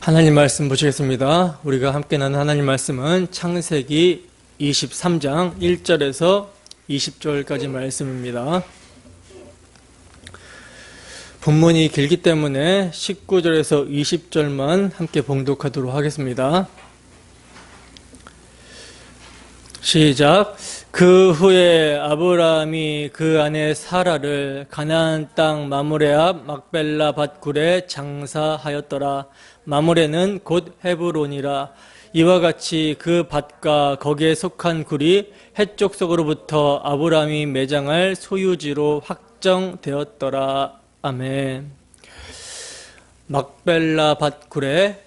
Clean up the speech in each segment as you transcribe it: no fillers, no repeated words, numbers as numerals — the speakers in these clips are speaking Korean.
하나님 말씀 보시겠습니다. 우리가 함께 나눈 하나님 말씀은 창세기 23장 1절에서 20절까지 말씀입니다. 본문이 길기 때문에 19절에서 20절만 함께 봉독하도록 하겠습니다. 시작. 그 후에 아브라함이 그 아내 사라를 가나안 땅 마므레 앞 막벨라 밭굴에 장사하였더라. 마므레는 곧 헤브론이라. 이와 같이 그 밭과 거기에 속한 굴이 해쪽 속으로부터 아브라함이 매장할 소유지로 확정되었더라. 아멘. 막벨라 밭굴에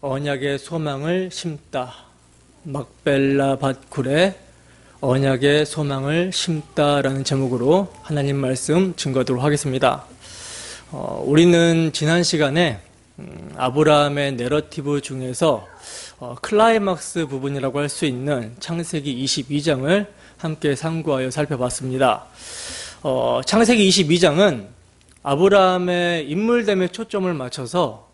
언약의 소망을 심다. 막벨라 밭굴에 언약의 소망을 심다라는 제목으로 하나님 말씀 증거하도록 하겠습니다. 우리는 지난 시간에 아브라함의 내러티브 중에서 클라이막스 부분이라고 할 수 있는 창세기 22장을 함께 상고하여 살펴봤습니다. 창세기 22장은 아브라함의 인물됨에 초점을 맞춰서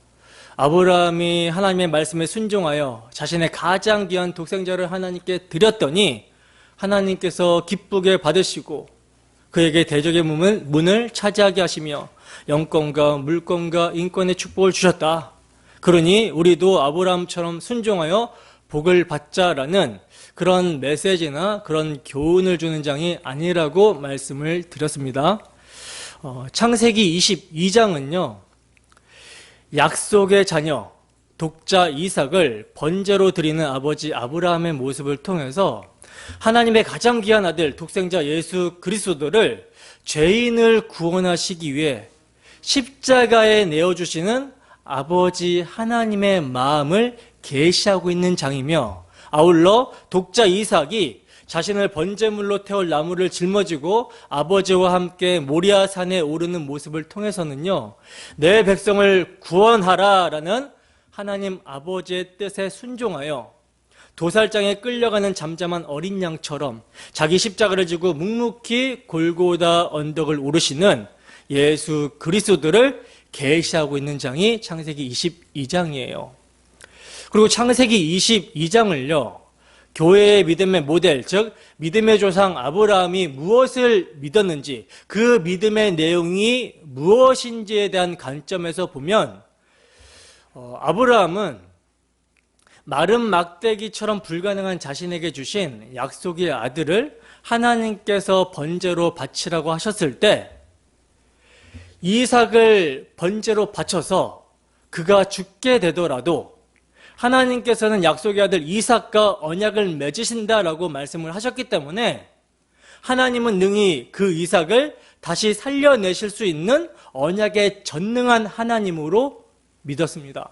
아브라함이 하나님의 말씀에 순종하여 자신의 가장 귀한 독생자를 하나님께 드렸더니 하나님께서 기쁘게 받으시고 그에게 대적의 문을 차지하게 하시며 영권과 물권과 인권의 축복을 주셨다. 그러니 우리도 아브라함처럼 순종하여 복을 받자라는 그런 메시지나 그런 교훈을 주는 장이 아니라고 말씀을 드렸습니다. 창세기 22장은요. 약속의 자녀, 독자 이삭을 번제로 드리는 아버지 아브라함의 모습을 통해서 하나님의 가장 귀한 아들 독생자 예수 그리스도를 죄인을 구원하시기 위해 십자가에 내어주시는 아버지 하나님의 마음을 계시하고 있는 장이며, 아울러 독자 이삭이 자신을 번제물로 태울 나무를 짊어지고 아버지와 함께 모리아 산에 오르는 모습을 통해서는요, 내 백성을 구원하라라는 하나님 아버지의 뜻에 순종하여 도살장에 끌려가는 잠잠한 어린 양처럼 자기 십자가를 지고 묵묵히 골고다 언덕을 오르시는 예수 그리스도를 계시하고 있는 장이 창세기 22장이에요. 그리고 창세기 22장을요, 교회의 믿음의 모델, 즉 믿음의 조상 아브라함이 무엇을 믿었는지, 그 믿음의 내용이 무엇인지에 대한 관점에서 보면 아브라함은 마른 막대기처럼 불가능한 자신에게 주신 약속의 아들을 하나님께서 번제로 바치라고 하셨을 때 이삭을 번제로 바쳐서 그가 죽게 되더라도 하나님께서는 약속의 아들 이삭과 언약을 맺으신다라고 말씀을 하셨기 때문에 하나님은 능히 그 이삭을 다시 살려내실 수 있는 언약에 전능한 하나님으로 믿었습니다.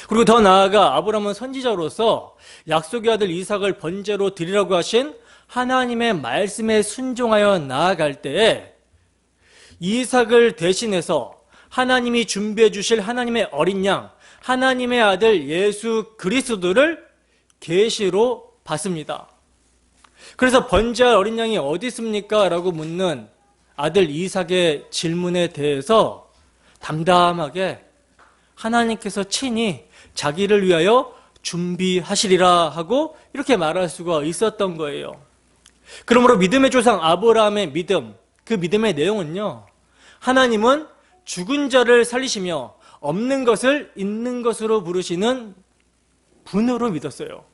그리고 더 나아가 아브라함은 선지자로서 약속의 아들 이삭을 번제로 드리라고 하신 하나님의 말씀에 순종하여 나아갈 때에 이삭을 대신해서 하나님이 준비해 주실 하나님의 어린 양, 하나님의 아들 예수 그리스도를 계시로 받습니다. 그래서 번제할 어린 양이 어디 있습니까? 라고 묻는 아들 이삭의 질문에 대해서 담담하게 하나님께서 친히 자기를 위하여 준비하시리라 하고 이렇게 말할 수가 있었던 거예요. 그러므로 믿음의 조상 아브라함의 믿음, 그 믿음의 내용은요, 하나님은 죽은 자를 살리시며 없는 것을 있는 것으로 부르시는 분으로 믿었어요.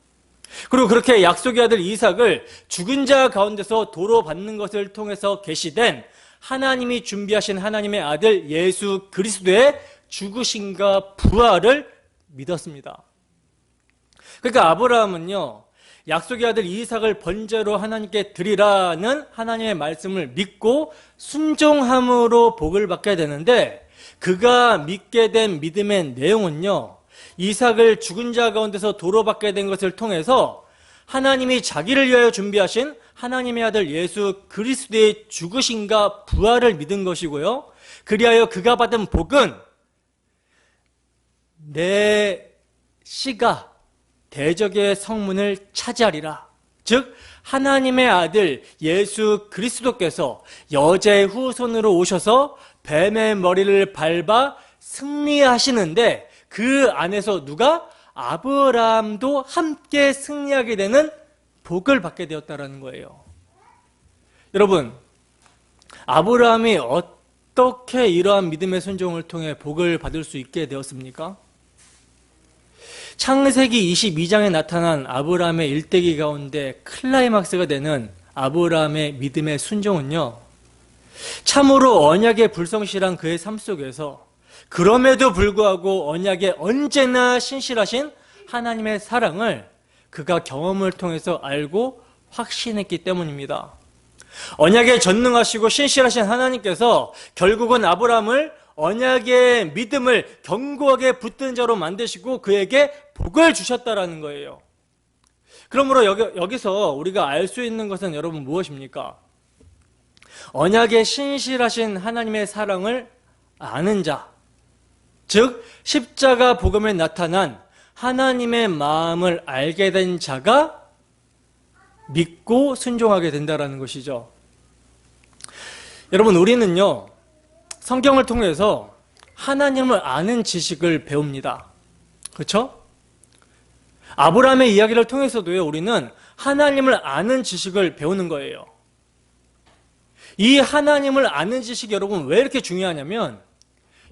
그리고 그렇게 약속의 아들 이삭을 죽은 자 가운데서 도로 받는 것을 통해서 계시된 하나님이 준비하신 하나님의 아들 예수 그리스도의 죽으심과 부활을 믿었습니다. 그러니까 아브라함은요, 약속의 아들 이삭을 번제로 하나님께 드리라는 하나님의 말씀을 믿고 순종함으로 복을 받게 되는데, 그가 믿게 된 믿음의 내용은요, 이삭을 죽은 자 가운데서 도로 받게 된 것을 통해서 하나님이 자기를 위하여 준비하신 하나님의 아들 예수 그리스도의 죽으심과 부활을 믿은 것이고요, 그리하여 그가 받은 복은 내 씨가 대적의 성문을 차지하리라. 즉 하나님의 아들 예수 그리스도께서 여자의 후손으로 오셔서 뱀의 머리를 밟아 승리하시는데 그 안에서 누가? 아브라함도 함께 승리하게 되는 복을 받게 되었다라는 거예요. 여러분, 아브라함이 어떻게 이러한 믿음의 순종을 통해 복을 받을 수 있게 되었습니까? 창세기 22장에 나타난 아브라함의 일대기 가운데 클라이막스가 되는 아브라함의 믿음의 순종은요, 참으로 언약에 불성실한 그의 삶 속에서 그럼에도 불구하고 언약에 언제나 신실하신 하나님의 사랑을 그가 경험을 통해서 알고 확신했기 때문입니다. 언약에 전능하시고 신실하신 하나님께서 결국은 아브라함을 언약의 믿음을 견고하게 붙든 자로 만드시고 그에게 복을 주셨다라는 거예요. 그러므로 여기서 우리가 알 수 있는 것은 여러분 무엇입니까? 언약에 신실하신 하나님의 사랑을 아는 자, 즉 십자가 복음에 나타난 하나님의 마음을 알게 된 자가 믿고 순종하게 된다는 것이죠. 여러분, 우리는요, 성경을 통해서 하나님을 아는 지식을 배웁니다. 그렇죠? 아브라함의 이야기를 통해서도요, 우리는 하나님을 아는 지식을 배우는 거예요. 이 하나님을 아는 지식이 여러분 왜 이렇게 중요하냐면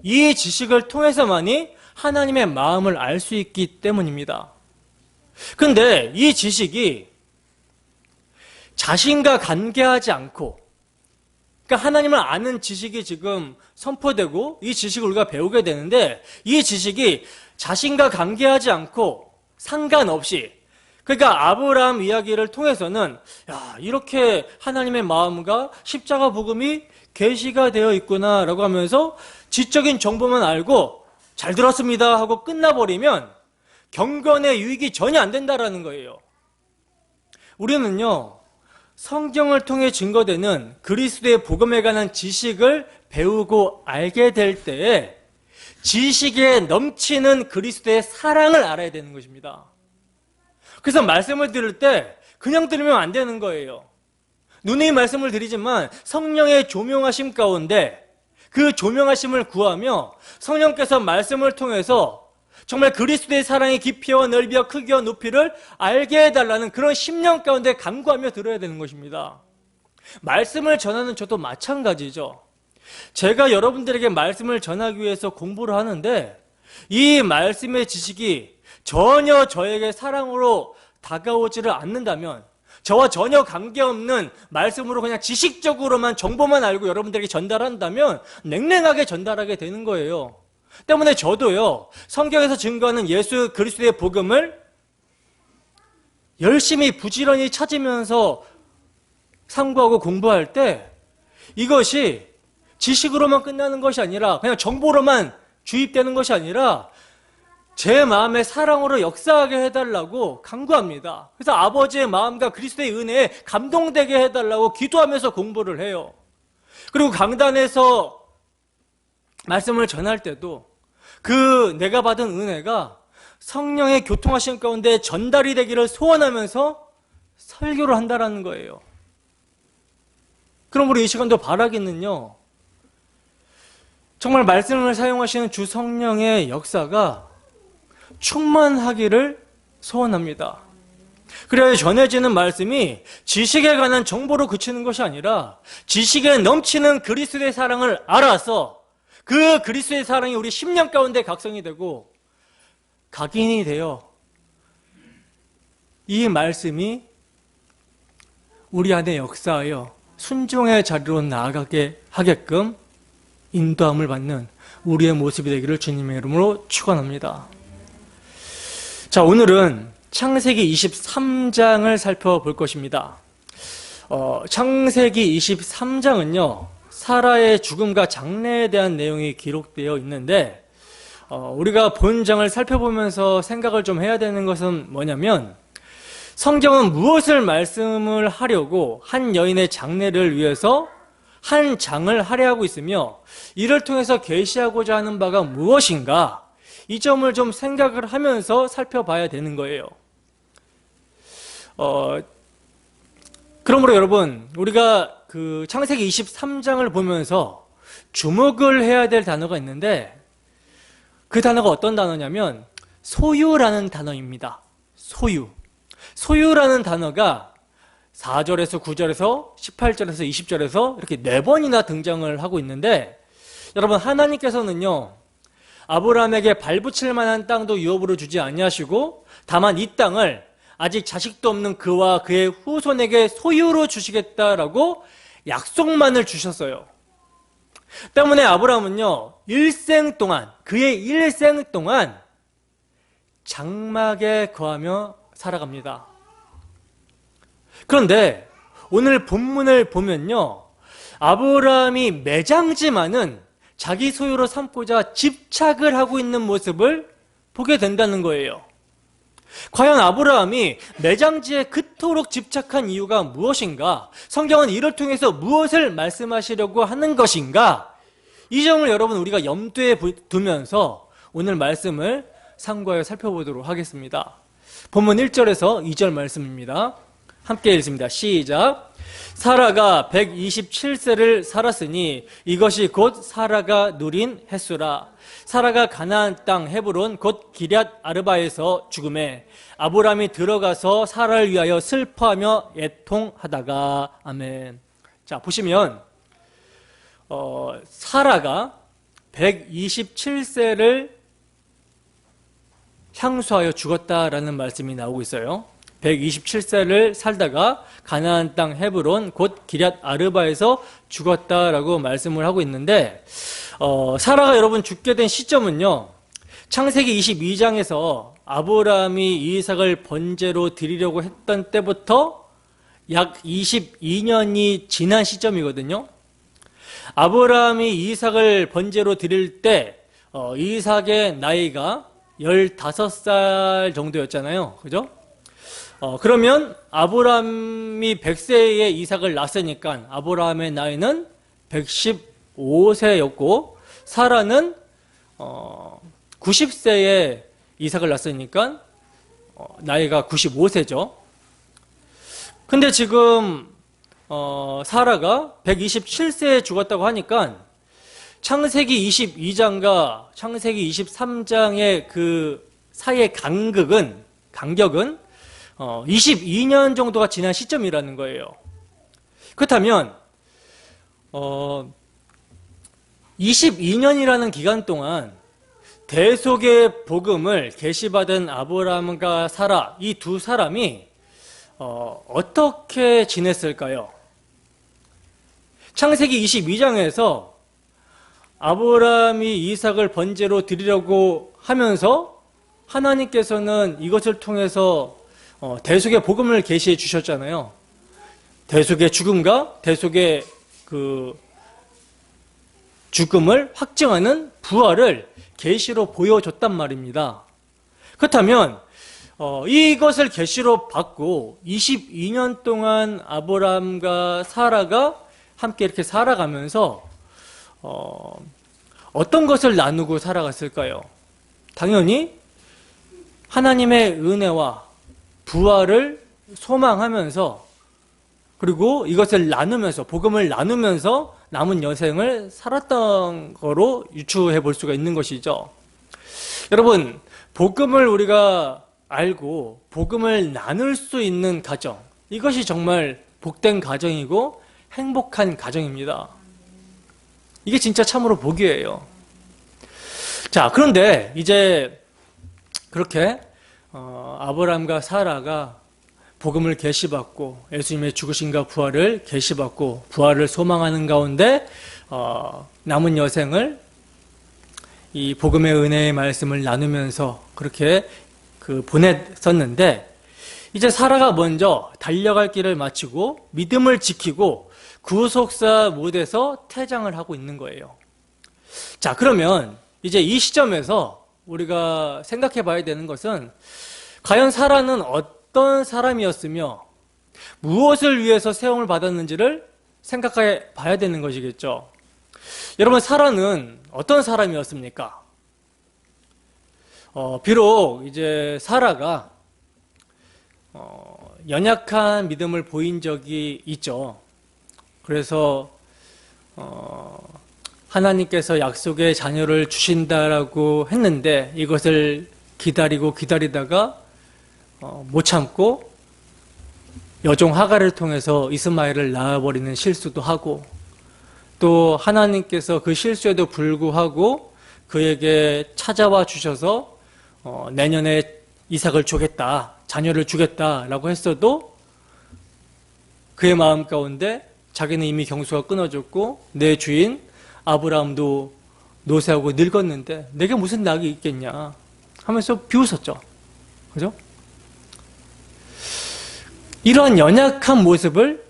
이 지식을 통해서만이 하나님의 마음을 알 수 있기 때문입니다. 근데 이 지식이 자신과 관계하지 않고, 그러니까 하나님을 아는 지식이 지금 선포되고 이 지식을 우리가 배우게 되는데 이 지식이 자신과 관계하지 않고 상관없이, 그러니까 아브라함 이야기를 통해서는 이렇게 하나님의 마음과 십자가 복음이 계시가 되어 있구나라고 하면서 지적인 정보만 알고 잘 들었습니다 하고 끝나버리면 경건의 유익이 전혀 안 된다라는 거예요. 우리는요, 성경을 통해 증거되는 그리스도의 복음에 관한 지식을 배우고 알게 될 때에 지식에 넘치는 그리스도의 사랑을 알아야 되는 것입니다. 그래서 말씀을 들을 때 그냥 들으면 안 되는 거예요. 누누이 말씀을 드리지만 성령의 조명하심 가운데 그 조명하심을 구하며 성령께서 말씀을 통해서 정말 그리스도의 사랑의 깊이와 넓이와 크기와 높이를 알게 해달라는 그런 심령 가운데 간구하며 들어야 되는 것입니다. 말씀을 전하는 저도 마찬가지죠. 제가 여러분들에게 말씀을 전하기 위해서 공부를 하는데 이 말씀의 지식이 전혀 저에게 사랑으로 다가오지를 않는다면, 저와 전혀 관계없는 말씀으로 그냥 지식적으로만 정보만 알고 여러분들에게 전달한다면 냉랭하게 전달하게 되는 거예요. 때문에 저도요, 성경에서 증거하는 예수 그리스도의 복음을 열심히 부지런히 찾으면서 상고하고 공부할 때 이것이 지식으로만 끝나는 것이 아니라 그냥 정보로만 주입되는 것이 아니라 제 마음의 사랑으로 역사하게 해달라고 간구합니다. 그래서 아버지의 마음과 그리스도의 은혜에 감동되게 해달라고 기도하면서 공부를 해요. 그리고 강단에서 말씀을 전할 때도 그 내가 받은 은혜가 성령의 교통하심 가운데 전달이 되기를 소원하면서 설교를 한다는 거예요. 그러므로 이 시간도 바라기는요, 정말 말씀을 사용하시는 주 성령의 역사가 충만하기를 소원합니다. 그래야 전해지는 말씀이 지식에 관한 정보로 그치는 것이 아니라 지식에 넘치는 그리스도의 사랑을 알아서 그 그리스도의 사랑이 우리 심령 가운데 각성이 되고 각인이 되어 이 말씀이 우리 안에 역사하여 순종의 자리로 나아가게 하게끔 인도함을 받는 우리의 모습이 되기를 주님의 이름으로 축원합니다. 자, 오늘은 창세기 23장을 살펴볼 것입니다. 창세기 23장은요, 사라의 죽음과 장래에 대한 내용이 기록되어 있는데 우리가 본 장을 살펴보면서 생각을 좀 해야 되는 것은 뭐냐면, 성경은 무엇을 말씀을 하려고 한 여인의 장래를 위해서 한 장을 할애하고 있으며 이를 통해서 계시하고자 하는 바가 무엇인가, 이 점을 좀 생각을 하면서 살펴봐야 되는 거예요. 그러므로 여러분, 우리가 그 창세기 23장을 보면서 주목을 해야 될 단어가 있는데 그 단어가 어떤 단어냐면 소유라는 단어입니다. 소유. 소유라는 단어가 4절에서 9절에서 18절에서 20절에서 이렇게 4번이나 등장을 하고 있는데, 여러분, 하나님께서는요 아브라함에게 발붙일 만한 땅도 유업으로 주지 아니하시고 다만 이 땅을 아직 자식도 없는 그와 그의 후손에게 소유로 주시겠다라고 약속만을 주셨어요. 때문에 아브라함은요 일생 동안, 그의 일생 동안 장막에 거하며 살아갑니다. 그런데 오늘 본문을 보면요 아브라함이 매장지만은 자기 소유로 삼고자 집착을 하고 있는 모습을 보게 된다는 거예요. 과연 아브라함이 매장지에 그토록 집착한 이유가 무엇인가? 성경은 이를 통해서 무엇을 말씀하시려고 하는 것인가? 이 점을 여러분 우리가 염두에 두면서 오늘 말씀을 상고하여 살펴보도록 하겠습니다. 본문 1절에서 2절 말씀입니다. 함께 읽습니다. 시작. 사라가 127세를 살았으니 이것이 곧 사라가 누린 햇수라. 사라가 가나안 땅 헤브론 곧 기럇 아르바에서 죽음에 아브라함이 들어가서 사라를 위하여 슬퍼하며 애통하다가. 아멘. 자, 보시면 사라가 127세를 향수하여 죽었다라는 말씀이 나오고 있어요. 127세를 살다가 가나안 땅 헤브론 곧 기럇 아르바에서 죽었다라고 말씀을 하고 있는데, 사라가 여러분 죽게 된 시점은요 창세기 22장에서 아브라함이 이삭을 번제로 드리려고 했던 때부터 약 22년이 지난 시점이거든요. 아브라함이 이삭을 번제로 드릴 때 이삭의 나이가 15살 정도였잖아요. 그죠? 그러면 아브라함이 100세에 이삭을 낳았으니까 아브라함의 나이는 115세였고 사라는 90세에 이삭을 낳았으니까 나이가 95세죠. 근데 지금 사라가 127세에 죽었다고 하니까 창세기 22장과 창세기 23장의 그 사이의 간격은 22년 정도가 지난 시점이라는 거예요. 그렇다면 22년이라는 기간 동안 대속의 복음을 계시받은 아브라함과 사라, 이 두 사람이 어떻게 지냈을까요? 창세기 22장에서 아브라함이 이삭을 번제로 드리려고 하면서 하나님께서는 이것을 통해서 대속의 복음을 계시해 주셨잖아요. 대속의 죽음과 대속의 그 죽음을 확증하는 부활을 계시로 보여줬단 말입니다. 그렇다면 이것을 계시로 받고 22년 동안 아브라함과 사라가 함께 이렇게 살아가면서 어떤 것을 나누고 살아갔을까요? 당연히 하나님의 은혜와 부활을 소망하면서, 그리고 이것을 나누면서, 복음을 나누면서 남은 여생을 살았던 거로 유추해 볼 수가 있는 것이죠. 여러분, 복음을 우리가 알고 복음을 나눌 수 있는 가정, 이것이 정말 복된 가정이고 행복한 가정입니다. 이게 진짜 참으로 복이에요. 자, 그런데 이제 그렇게 아브라함과 사라가 복음을 계시받고 예수님의 죽으심과 부활을 계시받고 부활을 소망하는 가운데 남은 여생을 이 복음의 은혜의 말씀을 나누면서 그렇게 보냈었는데, 이제 사라가 먼저 달려갈 길을 마치고 믿음을 지키고 구속사 못에서 퇴장을 하고 있는 거예요. 자, 그러면 이제 이 시점에서 우리가 생각해 봐야 되는 것은, 과연 사라는 어떤 사람이었으며 무엇을 위해서 세움을 받았는지를 생각해 봐야 되는 것이겠죠. 여러분, 사라는 어떤 사람이었습니까? 비록 이제 사라가 연약한 믿음을 보인 적이 있죠. 그래서 하나님께서 약속의 자녀를 주신다라고 했는데 이것을 기다리다가 못 참고 여종 하갈을 통해서 이스마엘을 낳아버리는 실수도 하고, 또 하나님께서 그 실수에도 불구하고 그에게 찾아와 주셔서 내년에 이삭을 주겠다, 자녀를 주겠다라고 했어도 그의 마음 가운데 자기는 이미 경수가 끊어졌고 내 주인 아브라함도 노쇠하고 늙었는데 내게 무슨 낙이 있겠냐 하면서 비웃었죠. 그죠? 이런 연약한 모습을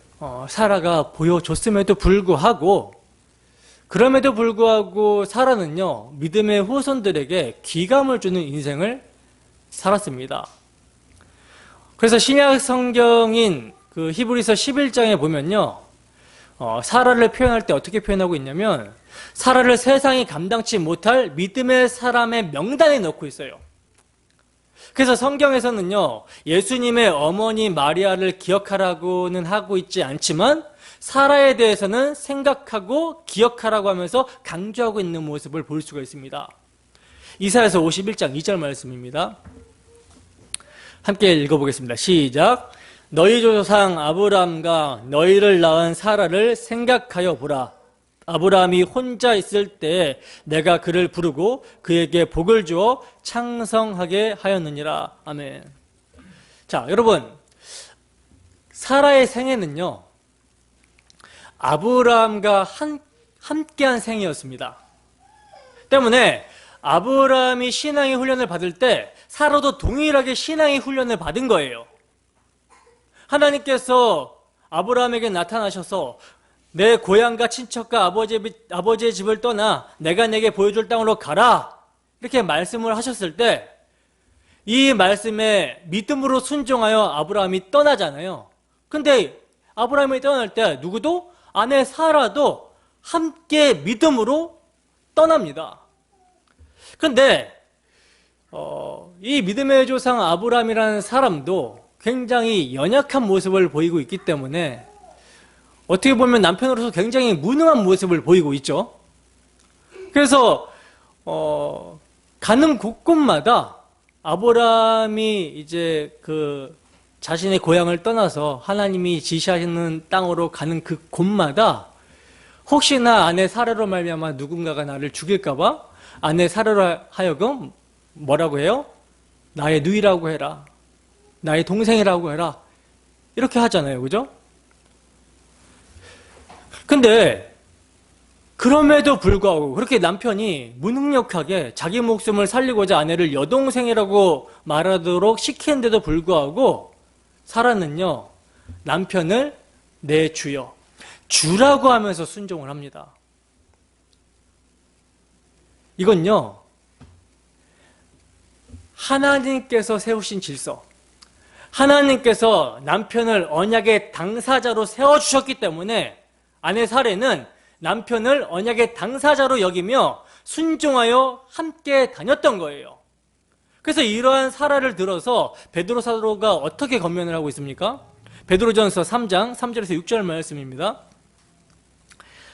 사라가 보여줬음에도 불구하고, 그럼에도 불구하고 사라는요, 믿음의 후손들에게 귀감을 주는 인생을 살았습니다. 그래서 신약 성경인 그 히브리서 11장에 보면요, 사라를 표현할 때 어떻게 표현하고 있냐면, 사라를 세상이 감당치 못할 믿음의 사람의 명단에 넣고 있어요. 그래서 성경에서는요, 예수님의 어머니 마리아를 기억하라고는 하고 있지 않지만 사라에 대해서는 생각하고 기억하라고 하면서 강조하고 있는 모습을 볼 수가 있습니다. 이사야서 51장 2절 말씀입니다. 함께 읽어보겠습니다. 시작. 너희 조상 아브라함과 너희를 낳은 사라를 생각하여 보라. 아브라함이 혼자 있을 때 내가 그를 부르고 그에게 복을 주어 창성하게 하였느니라. 아멘. 자, 여러분, 사라의 생애는요, 아브라함과 함께한 생이었습니다. 때문에 아브라함이 신앙의 훈련을 받을 때 사라도 동일하게 신앙의 훈련을 받은 거예요. 하나님께서 아브라함에게 나타나셔서 내 고향과 친척과 아버지의 집을 떠나 내가 내게 보여줄 땅으로 가라, 이렇게 말씀을 하셨을 때 이 말씀에 믿음으로 순종하여 아브라함이 떠나잖아요. 근데 아브라함이 떠날 때 누구도, 아내 사라도 함께 믿음으로 떠납니다. 근데 이 믿음의 조상 아브라함이라는 사람도 굉장히 연약한 모습을 보이고 있기 때문에 어떻게 보면 남편으로서 굉장히 무능한 모습을 보이고 있죠. 그래서 가는 곳곳마다 아브라함이 이제 그 자신의 고향을 떠나서 하나님이 지시하시는 땅으로 가는 그 곳마다 혹시나 아내 사라로 말미암아 누군가가 나를 죽일까봐 아내 사라로 하여금 뭐라고 해요? 나의 누이라고 해라, 나의 동생이라고 해라, 이렇게 하잖아요. 그죠? 근데 그럼에도 불구하고 그렇게 남편이 무능력하게 자기 목숨을 살리고자 아내를 여동생이라고 말하도록 시키는데도 불구하고 사라는요, 남편을 내 주여, 주라고 하면서 순종을 합니다. 이건요, 하나님께서 세우신 질서, 하나님께서 남편을 언약의 당사자로 세워주셨기 때문에 아내 사라는 남편을 언약의 당사자로 여기며 순종하여 함께 다녔던 거예요. 그래서 이러한 사라를 들어서 베드로 사도가 어떻게 권면을 하고 있습니까? 베드로전서 3장 3절에서 6절 말씀입니다.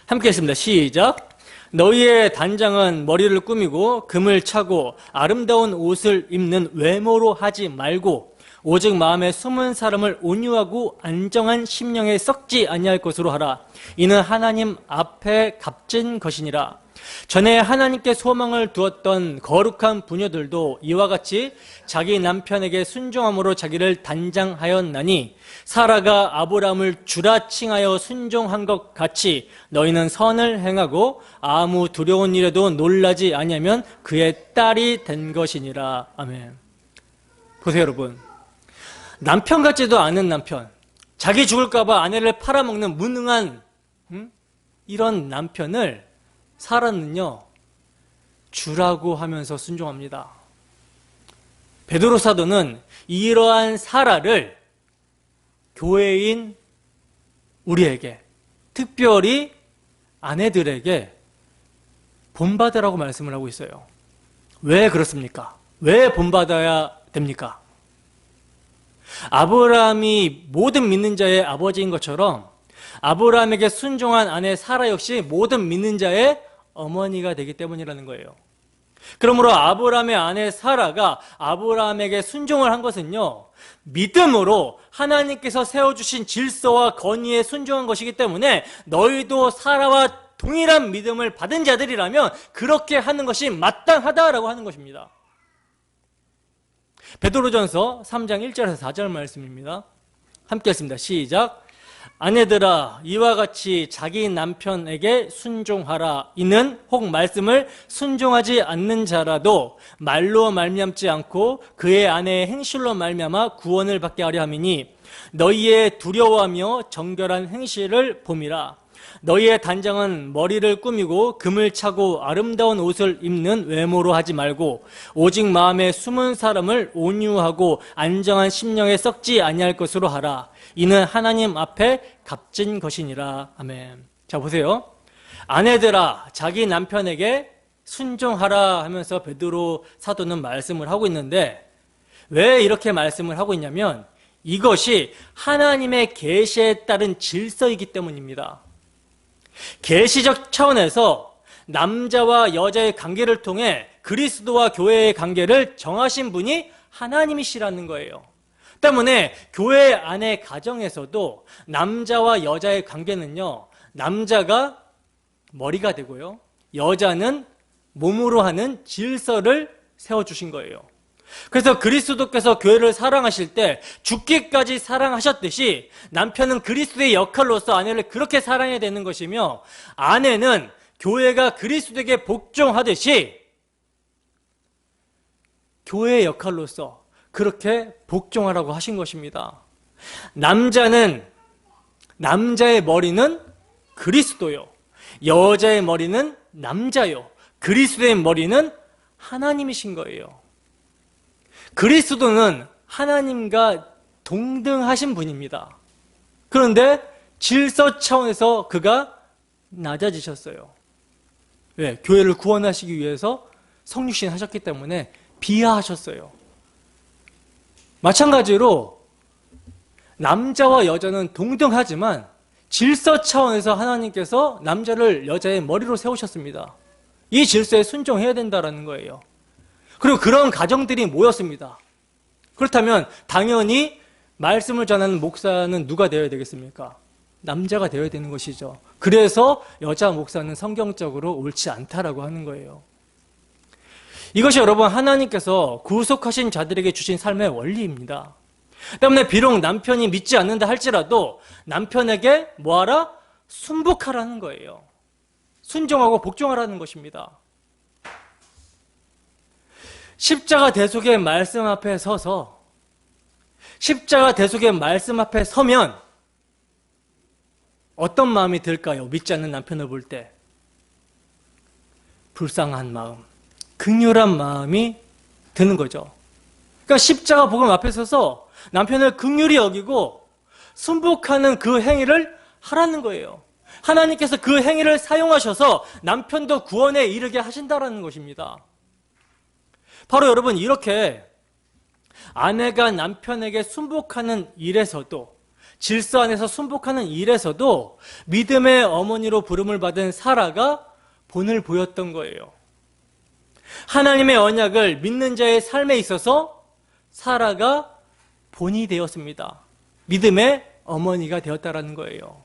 함께 했습니다. 시작. 너희의 단장은 머리를 꾸미고 금을 차고 아름다운 옷을 입는 외모로 하지 말고 오직 마음에 숨은 사람을 온유하고 안정한 심령에 썩지 아니할 것으로 하라. 이는 하나님 앞에 값진 것이니라. 전에 하나님께 소망을 두었던 거룩한 부녀들도 이와 같이 자기 남편에게 순종함으로 자기를 단장하였나니 사라가 아브라함을 주라 칭하여 순종한 것 같이 너희는 선을 행하고 아무 두려운 일에도 놀라지 아니하면 그의 딸이 된 것이니라. 아멘. 보세요, 여러분. 남편 같지도 않은 남편, 자기 죽을까 봐 아내를 팔아먹는 무능한 이런 남편을 사라는요, 주라고 하면서 순종합니다. 베드로 사도는 이러한 사라를 교회인 우리에게, 특별히 아내들에게 본받으라고 말씀을 하고 있어요. 왜 그렇습니까? 왜 본받아야 됩니까? 아브라함이 모든 믿는 자의 아버지인 것처럼 아브라함에게 순종한 아내 사라 역시 모든 믿는 자의 어머니가 되기 때문이라는 거예요. 그러므로 아브라함의 아내 사라가 아브라함에게 순종을 한 것은요, 믿음으로 하나님께서 세워주신 질서와 건의에 순종한 것이기 때문에 너희도 사라와 동일한 믿음을 받은 자들이라면 그렇게 하는 것이 마땅하다라고 하는 것입니다. 베드로전서 3장 1절에서 4절 말씀입니다. 함께 했습니다. 시작. 아내들아 이와 같이 자기 남편에게 순종하라. 이는 혹 말씀을 순종하지 않는 자라도 말로 말미암지 않고 그의 아내의 행실로 말미암아 구원을 받게 하려 함이니 너희의 두려워하며 정결한 행실을 봄이라. 너희의 단장은 머리를 꾸미고 금을 차고 아름다운 옷을 입는 외모로 하지 말고 오직 마음에 숨은 사람을 온유하고 안정한 심령에 썩지 아니할 것으로 하라. 이는 하나님 앞에 값진 것이니라. 아멘. 자, 보세요. 아내들아 자기 남편에게 순종하라 하면서 베드로 사도는 말씀을 하고 있는데, 왜 이렇게 말씀을 하고 있냐면 이것이 하나님의 계시에 따른 질서이기 때문입니다. 계시적 차원에서 남자와 여자의 관계를 통해 그리스도와 교회의 관계를 정하신 분이 하나님이시라는 거예요. 때문에 교회 안의 가정에서도 남자와 여자의 관계는요, 남자가 머리가 되고요, 여자는 몸으로 하는 질서를 세워주신 거예요. 그래서 그리스도께서 교회를 사랑하실 때 죽기까지 사랑하셨듯이 남편은 그리스도의 역할로서 아내를 그렇게 사랑해야 되는 것이며, 아내는 교회가 그리스도에게 복종하듯이 교회의 역할로서 그렇게 복종하라고 하신 것입니다. 남자의 머리는 그리스도요, 여자의 머리는 남자요, 그리스도의 머리는 하나님이신 거예요. 그리스도는 하나님과 동등하신 분입니다. 그런데 질서 차원에서 그가 낮아지셨어요. 왜? 교회를 구원하시기 위해서 성육신 하셨기 때문에 비하하셨어요. 마찬가지로 남자와 여자는 동등하지만 질서 차원에서 하나님께서 남자를 여자의 머리로 세우셨습니다. 이 질서에 순종해야 된다는 거예요. 그리고 그런 가정들이 모였습니다. 그렇다면 당연히 말씀을 전하는 목사는 누가 되어야 되겠습니까? 남자가 되어야 되는 것이죠. 그래서 여자 목사는 성경적으로 옳지 않다라고 하는 거예요. 이것이 여러분 하나님께서 구속하신 자들에게 주신 삶의 원리입니다. 때문에 비록 남편이 믿지 않는다 할지라도 남편에게 뭐하라? 순복하라는 거예요. 순종하고 복종하라는 것입니다. 십자가 대속의 말씀 앞에 서서, 십자가 대속의 말씀 앞에 서면 어떤 마음이 들까요? 믿지 않는 남편을 볼 때 불쌍한 마음, 긍휼한 마음이 드는 거죠. 그러니까 십자가 복음 앞에 서서 남편을 긍휼히 여기고 순복하는 그 행위를 하라는 거예요. 하나님께서 그 행위를 사용하셔서 남편도 구원에 이르게 하신다라는 것입니다. 바로 여러분, 이렇게 아내가 남편에게 순복하는 일에서도, 질서 안에서 순복하는 일에서도 믿음의 어머니로 부름을 받은 사라가 본을 보였던 거예요. 하나님의 언약을 믿는 자의 삶에 있어서 사라가 본이 되었습니다. 믿음의 어머니가 되었다라는 거예요.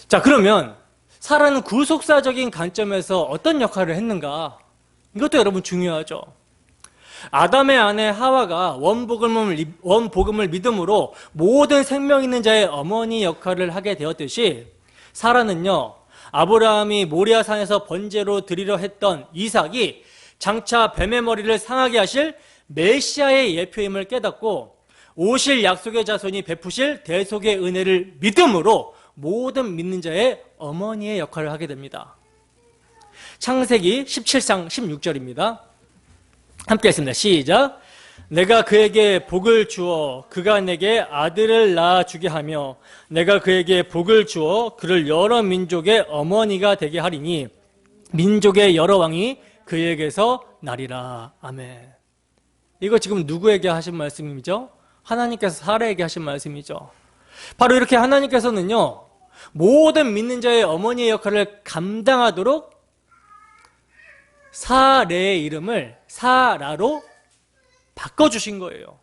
자, 그러면 사라는 구속사적인 관점에서 어떤 역할을 했는가? 이것도 여러분 중요하죠. 아담의 아내 하와가 원복음을 믿음으로 모든 생명 있는 자의 어머니 역할을 하게 되었듯이, 사라는요, 아브라함이 모리아산에서 번제로 드리려 했던 이삭이 장차 뱀의 머리를 상하게 하실 메시아의 예표임을 깨닫고 오실 약속의 자손이 베푸실 대속의 은혜를 믿음으로 모든 믿는 자의 어머니의 역할을 하게 됩니다. 창세기 17장 16절입니다. 함께 했습니다. 시작. 내가 그에게 복을 주어 그가 내게 아들을 낳아주게 하며 내가 그에게 복을 주어 그를 여러 민족의 어머니가 되게 하리니 민족의 여러 왕이 그에게서 나리라. 아멘. 이거 지금 누구에게 하신 말씀이죠? 하나님께서 사라에게 하신 말씀이죠. 바로 이렇게 하나님께서는요, 모든 믿는 자의 어머니의 역할을 감당하도록 사레의 이름을 사라로 바꿔주신 거예요.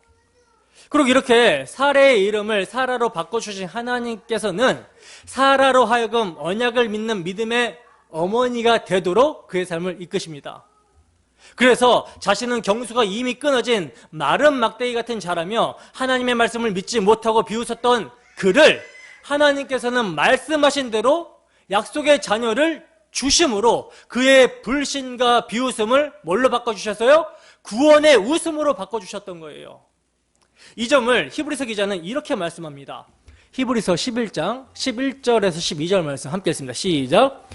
그리고 이렇게 사레의 이름을 사라로 바꿔주신 하나님께서는 사라로 하여금 언약을 믿는 믿음의 어머니가 되도록 그의 삶을 이끄십니다. 그래서 자신은 경수가 이미 끊어진 마른 막대기 같은 자라며 하나님의 말씀을 믿지 못하고 비웃었던 그를 하나님께서는 말씀하신 대로 약속의 자녀를 주심으로 그의 불신과 비웃음을 뭘로 바꿔주셨어요? 구원의 웃음으로 바꿔주셨던 거예요. 이 점을 히브리서 기자는 이렇게 말씀합니다. 히브리서 11장 11절에서 12절 말씀 함께 읽습니다. 시작.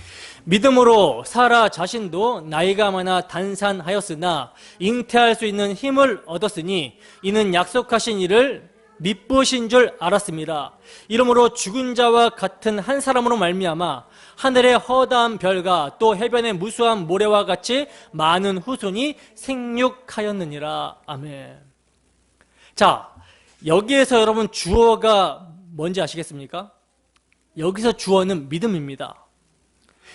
믿음으로 사라 자신도 나이가 많아 단산하였으나 잉태할 수 있는 힘을 얻었으니 이는 약속하신 이를 미쁘신 줄 알았습니다. 이러므로 죽은 자와 같은 한 사람으로 말미암아 하늘의 허다한 별과 또 해변의 무수한 모래와 같이 많은 후손이 생육하였느니라. 아멘. 자, 여기에서 여러분 주어가 뭔지 아시겠습니까? 여기서 주어는 믿음입니다.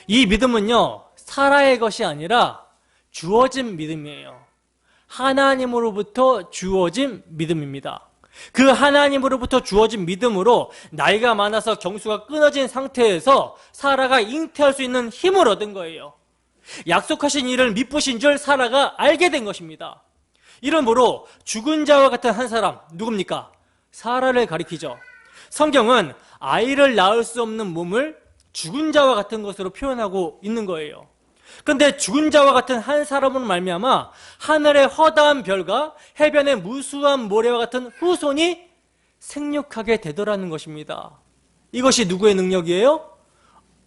이 믿음은요, 사라의 것이 아니라 주어진 믿음이에요. 하나님으로부터 주어진 믿음입니다. 그 하나님으로부터 주어진 믿음으로 나이가 많아서 경수가 끊어진 상태에서 사라가 잉태할 수 있는 힘을 얻은 거예요. 약속하신 일을 미쁘신 줄 사라가 알게 된 것입니다. 이러므로 죽은 자와 같은 한 사람, 누굽니까? 사라를 가리키죠. 성경은 아이를 낳을 수 없는 몸을 죽은 자와 같은 것으로 표현하고 있는 거예요. 그런데 죽은 자와 같은 한 사람으로 말미암아 하늘의 허다한 별과 해변의 무수한 모래와 같은 후손이 생육하게 되더라는 것입니다. 이것이 누구의 능력이에요?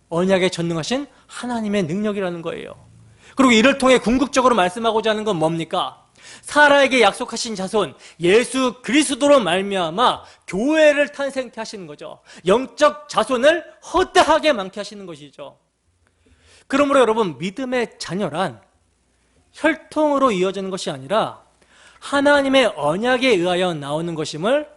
언약에 전능하신 하나님의 능력이라는 거예요. 그리고 이를 통해 궁극적으로 말씀하고자 하는 건 뭡니까? 사라에게 약속하신 자손 예수 그리스도로 말미암아 교회를 탄생케 하시는 거죠. 영적 자손을 허다하게 많게 하시는 것이죠. 그러므로 여러분, 믿음의 자녀란 혈통으로 이어지는 것이 아니라 하나님의 언약에 의하여 나오는 것임을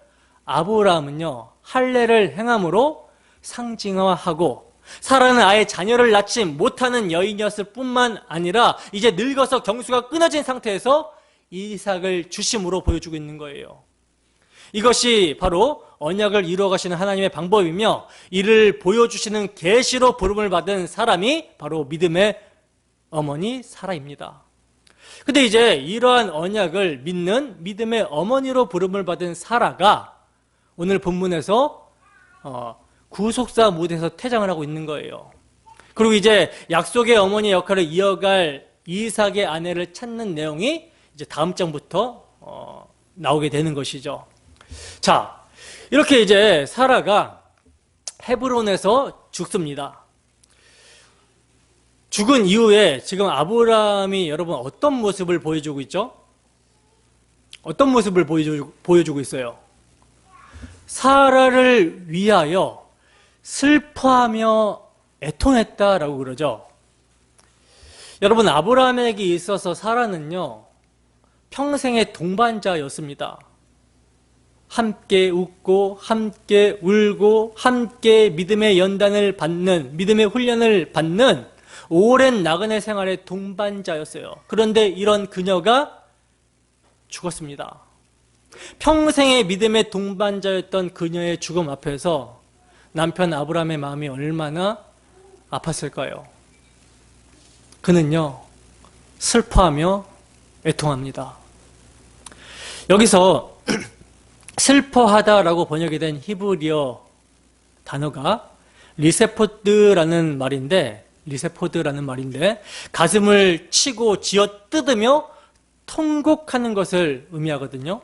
아브라함은요, 할례를 행함으로 상징화하고, 사라는 아예 자녀를 낳지 못하는 여인이었을 뿐만 아니라 이제 늙어서 경수가 끊어진 상태에서 이삭을 주심으로 보여주고 있는 거예요. 이것이 바로 언약을 이루어가시는 하나님의 방법이며, 이를 보여주시는 계시로 부름을 받은 사람이 바로 믿음의 어머니 사라입니다. 근데 이제 이러한 언약을 믿는 믿음의 어머니로 부름을 받은 사라가 오늘 본문에서 구속사 무대에서 퇴장을 하고 있는 거예요. 그리고 이제 약속의 어머니 역할을 이어갈 이삭의 아내를 찾는 내용이 이제 다음 장부터 나오게 되는 것이죠. 자, 이렇게 이제 사라가 헤브론에서 죽습니다. 죽은 이후에 지금 아브라함이 여러분 어떤 모습을 보여주고 있죠? 어떤 모습을 보여주고 있어요? 사라를 위하여 슬퍼하며 애통했다라고 그러죠. 여러분, 아브라함에게 있어서 사라는요, 평생의 동반자였습니다. 함께 웃고 함께 울고 함께 믿음의 연단을 받는, 믿음의 훈련을 받는 오랜 나그네 생활의 동반자였어요. 그런데 이런 그녀가 죽었습니다. 평생의 믿음의 동반자였던 그녀의 죽음 앞에서 남편 아브라함의 마음이 얼마나 아팠을까요? 그는요, 슬퍼하며 애통합니다. 여기서 슬퍼하다라고 번역이 된 히브리어 단어가 리세포드라는 말인데, 가슴을 치고 쥐어뜯으며 통곡하는 것을 의미하거든요.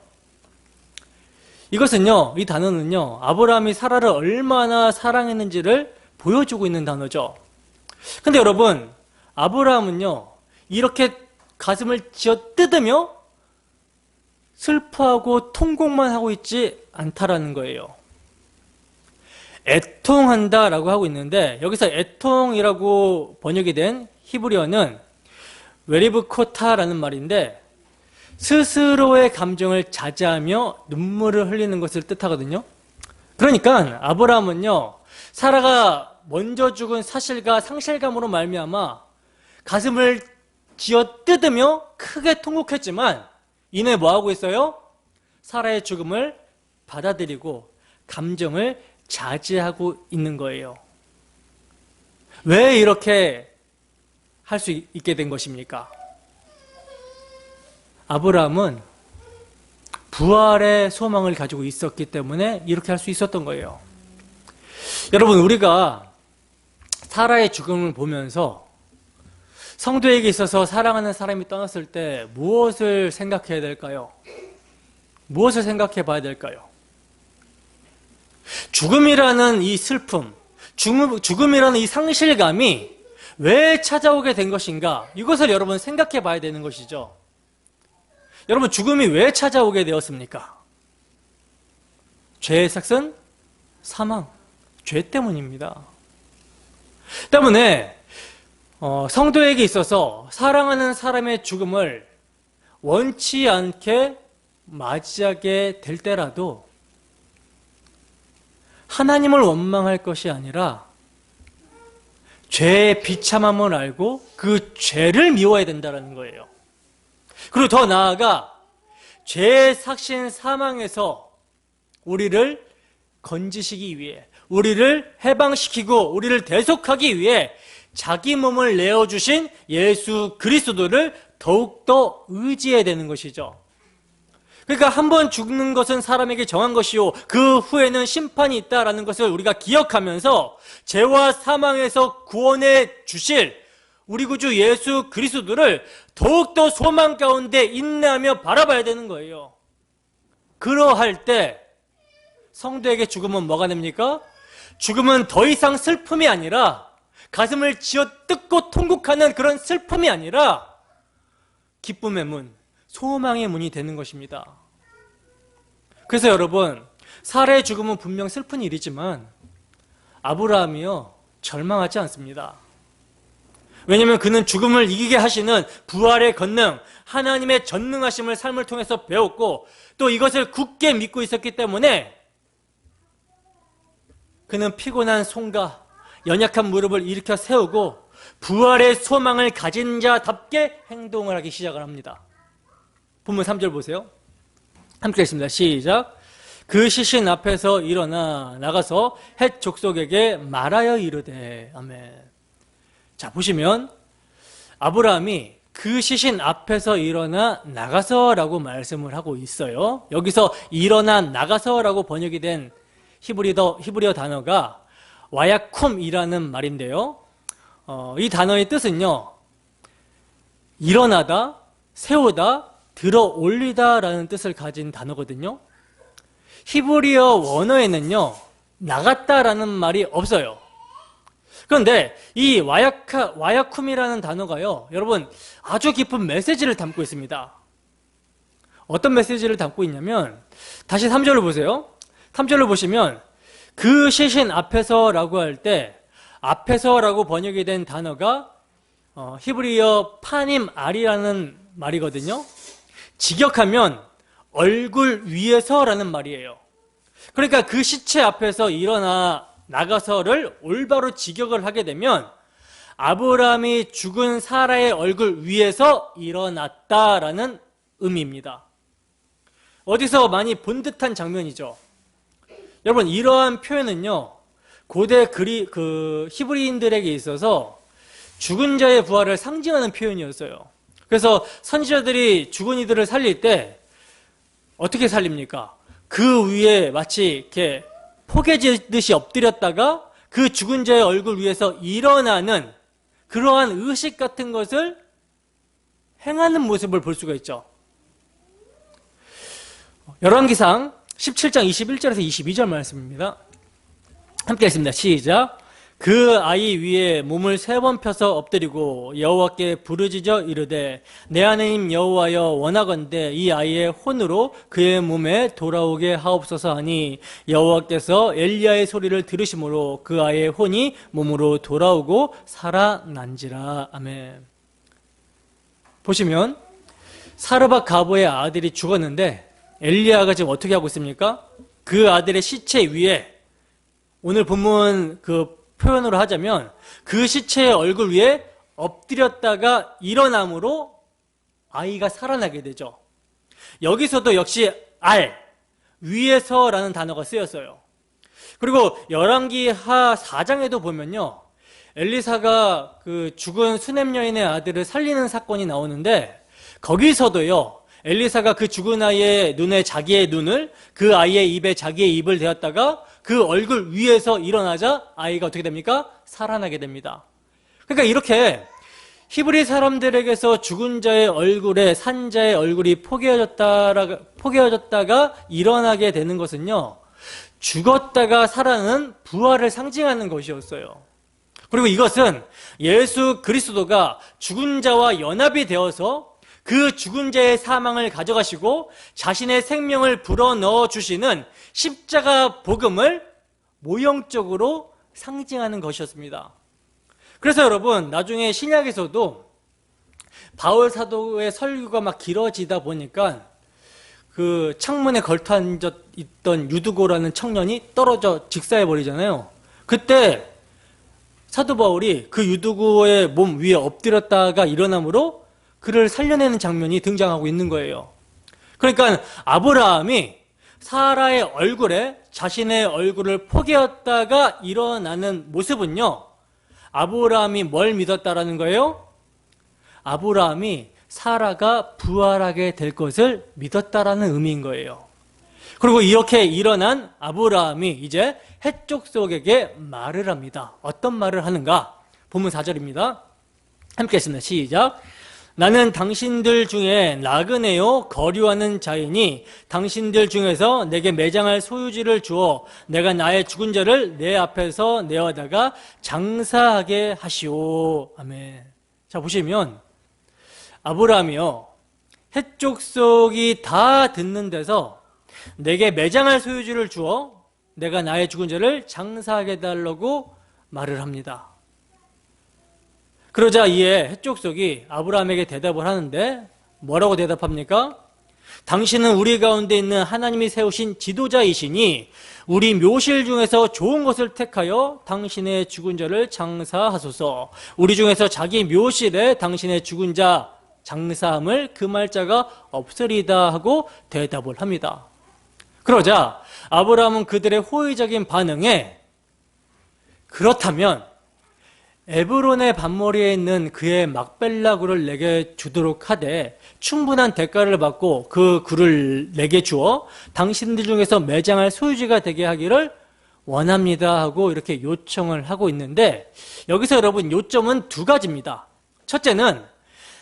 이것은요, 이 단어는요, 아브라함이 사라를 얼마나 사랑했는지를 보여주고 있는 단어죠. 근데 여러분, 아브라함은요, 이렇게 가슴을 쥐어뜯으며 슬퍼하고 통곡만 하고 있지 않다라는 거예요. 애통한다라고 하고 있는데, 여기서 애통이라고 번역이 된 히브리어는 웨리브코타라는 말인데, 스스로의 감정을 자제하며 눈물을 흘리는 것을 뜻하거든요. 그러니까 아브라함은요, 사라가 먼저 죽은 사실과 상실감으로 말미암아 가슴을 쥐어뜯으며 크게 통곡했지만 이내 뭐하고 있어요? 사라의 죽음을 받아들이고 감정을 자제하고 있는 거예요. 왜 이렇게 할 수 있게 된 것입니까? 아브라함은 부활의 소망을 가지고 있었기 때문에 이렇게 할 수 있었던 거예요. 여러분, 우리가 사라의 죽음을 보면서 성도에게 있어서 사랑하는 사람이 떠났을 때 무엇을 생각해야 될까요? 무엇을 생각해 봐야 될까요? 죽음이라는 이 슬픔, 죽음이라는 이 상실감이 왜 찾아오게 된 것인가? 이것을 여러분 생각해 봐야 되는 것이죠. 여러분, 죽음이 왜 찾아오게 되었습니까? 죄의 삭은 사망, 죄 때문입니다. 때문에 성도에게 있어서 사랑하는 사람의 죽음을 원치 않게 맞이하게 될 때라도 하나님을 원망할 것이 아니라 죄의 비참함을 알고 그 죄를 미워야 된다는 거예요. 그리고 더 나아가 죄의 삭신 사망에서 우리를 건지시기 위해, 우리를 해방시키고 우리를 대속하기 위해 자기 몸을 내어주신 예수 그리스도를 더욱더 의지해야 되는 것이죠. 그러니까 한 번 죽는 것은 사람에게 정한 것이요 그 후에는 심판이 있다라는 것을 우리가 기억하면서 죄와 사망에서 구원해 주실 우리 구주 예수 그리스도를 더욱더 소망 가운데 인내하며 바라봐야 되는 거예요. 그러할 때 성도에게 죽음은 뭐가 됩니까? 죽음은 더 이상 슬픔이 아니라, 가슴을 쥐어뜯고 통곡하는 그런 슬픔이 아니라 기쁨의 문, 소망의 문이 되는 것입니다. 그래서 여러분, 사라의 죽음은 분명 슬픈 일이지만 아브라함이요 절망하지 않습니다. 왜냐하면 그는 죽음을 이기게 하시는 부활의 권능, 하나님의 전능하심을 삶을 통해서 배웠고 또 이것을 굳게 믿고 있었기 때문에 그는 피곤한 손과 연약한 무릎을 일으켜 세우고 부활의 소망을 가진 자답게 행동을 하기 시작을 합니다. 본문 3절 보세요. 함께 읽습니다. 시작. 그 시신 앞에서 일어나 나가서 헷 족속에게 말하여 이르되. 아멘. 자, 보시면 아브라함이 그 시신 앞에서 일어나 나가서라고 말씀을 하고 있어요. 여기서 일어나 나가서라고 번역이 된 히브리어 단어가 와야쿰이라는 말인데요. 이 단어의 뜻은요, 일어나다, 세우다, 들어 올리다라는 뜻을 가진 단어거든요. 히브리어 원어에는요, 나갔다라는 말이 없어요. 그런데 이 와야쿰이라는 단어가요, 여러분 아주 깊은 메시지를 담고 있습니다. 어떤 메시지를 담고 있냐면, 다시 3절을 보세요. 3절을 보시면 그 시신 앞에서라고 할 때 앞에서라고 번역이 된 단어가 히브리어 파님 알이라는 말이거든요. 직역하면 얼굴 위에서라는 말이에요. 그러니까 그 시체 앞에서 일어나 나가서를 올바로 직역을 하게 되면 아브라함이 죽은 사라의 얼굴 위에서 일어났다라는 의미입니다. 어디서 많이 본 듯한 장면이죠. 여러분, 이러한 표현은요, 고대 히브리인들에게 있어서 죽은 자의 부활을 상징하는 표현이었어요. 그래서 선지자들이 죽은 이들을 살릴 때 어떻게 살립니까? 그 위에 마치 이렇게 포개지듯이 엎드렸다가 그 죽은 자의 얼굴 위에서 일어나는 그러한 의식 같은 것을 행하는 모습을 볼 수가 있죠. 열왕기상 17장 21절에서 22절 말씀입니다. 함께 읽습니다. 시작. 그 아이 위에 몸을 3번 펴서 엎드리고 여호와께 부르짖어 이르되 내 하나님 여호와여 원하건대 이 아이의 혼으로 그의 몸에 돌아오게 하옵소서 하니 여호와께서 엘리야의 소리를 들으심으로 그 아이의 혼이 몸으로 돌아오고 살아난지라. 아멘. 보시면 사르밧 가보의 아들이 죽었는데 엘리야가 지금 어떻게 하고 있습니까? 그 아들의 시체 위에, 오늘 본문 그 표현으로 하자면 그 시체의 얼굴 위에 엎드렸다가 일어남으로 아이가 살아나게 되죠. 여기서도 역시 위에서라는 단어가 쓰였어요. 그리고 열왕기하 4장에도 보면요, 엘리사가 그 죽은 수넴 여인의 아들을 살리는 사건이 나오는데, 거기서도요, 엘리사가 그 죽은 아이의 눈에 자기의 눈을, 그 아이의 입에 자기의 입을 대었다가 그 얼굴 위에서 일어나자 아이가 어떻게 됩니까? 살아나게 됩니다. 그러니까 이렇게 히브리 사람들에게서 죽은 자의 얼굴에 산 자의 얼굴이 포개어졌다가 일어나게 되는 것은요, 죽었다가 살아나는 부활을 상징하는 것이었어요. 그리고 이것은 예수 그리스도가 죽은 자와 연합이 되어서 그 죽은 자의 사망을 가져가시고 자신의 생명을 불어넣어 주시는 십자가 복음을 모형적으로 상징하는 것이었습니다. 그래서 여러분, 나중에 신약에서도 바울 사도의 설교가 막 길어지다 보니까 그 창문에 걸터 앉아 있던 유두고라는 청년이 떨어져 직사해 버리잖아요. 그때 사도 바울이 그 유두고의 몸 위에 엎드렸다가 일어남으로 그를 살려내는 장면이 등장하고 있는 거예요. 그러니까 아브라함이 사라의 얼굴에 자신의 얼굴을 포개었다가 일어나는 모습은요, 아브라함이 뭘 믿었다라는 거예요? 아브라함이 사라가 부활하게 될 것을 믿었다라는 의미인 거예요. 그리고 이렇게 일어난 아브라함이 이제 헷족속에게 말을 합니다. 어떤 말을 하는가? 본문 4절입니다. 함께 했습니다. 시작. 나는 당신들 중에 나그네요 거류하는 자이니 당신들 중에서 내게 매장할 소유지를 주어 내가 나의 죽은 자를 내 앞에서 내어다가 장사하게 하시오. 아멘. 자, 보시면 아브라함이요, 헷족속이 다 듣는 데서 내게 매장할 소유지를 주어 내가 나의 죽은 자를 장사하게 해달라고 말을 합니다. 그러자 이에 헷족속이 아브라함에게 대답을 하는데 뭐라고 대답합니까? 당신은 우리 가운데 있는 하나님이 세우신 지도자이시니 우리 묘실 중에서 좋은 것을 택하여 당신의 죽은 자를 장사하소서. 우리 중에서 자기 묘실에 당신의 죽은 자 장사함을 금할 자가 없으리다 하고 대답을 합니다. 그러자 아브라함은 그들의 호의적인 반응에 그렇다면 에브론의 밭머리에 있는 그의 막벨라 굴을 내게 주도록 하되 충분한 대가를 받고 그 굴을 내게 주어 당신들 중에서 매장할 소유지가 되게 하기를 원합니다 하고 이렇게 요청을 하고 있는데, 여기서 여러분 요점은 두 가지입니다. 첫째는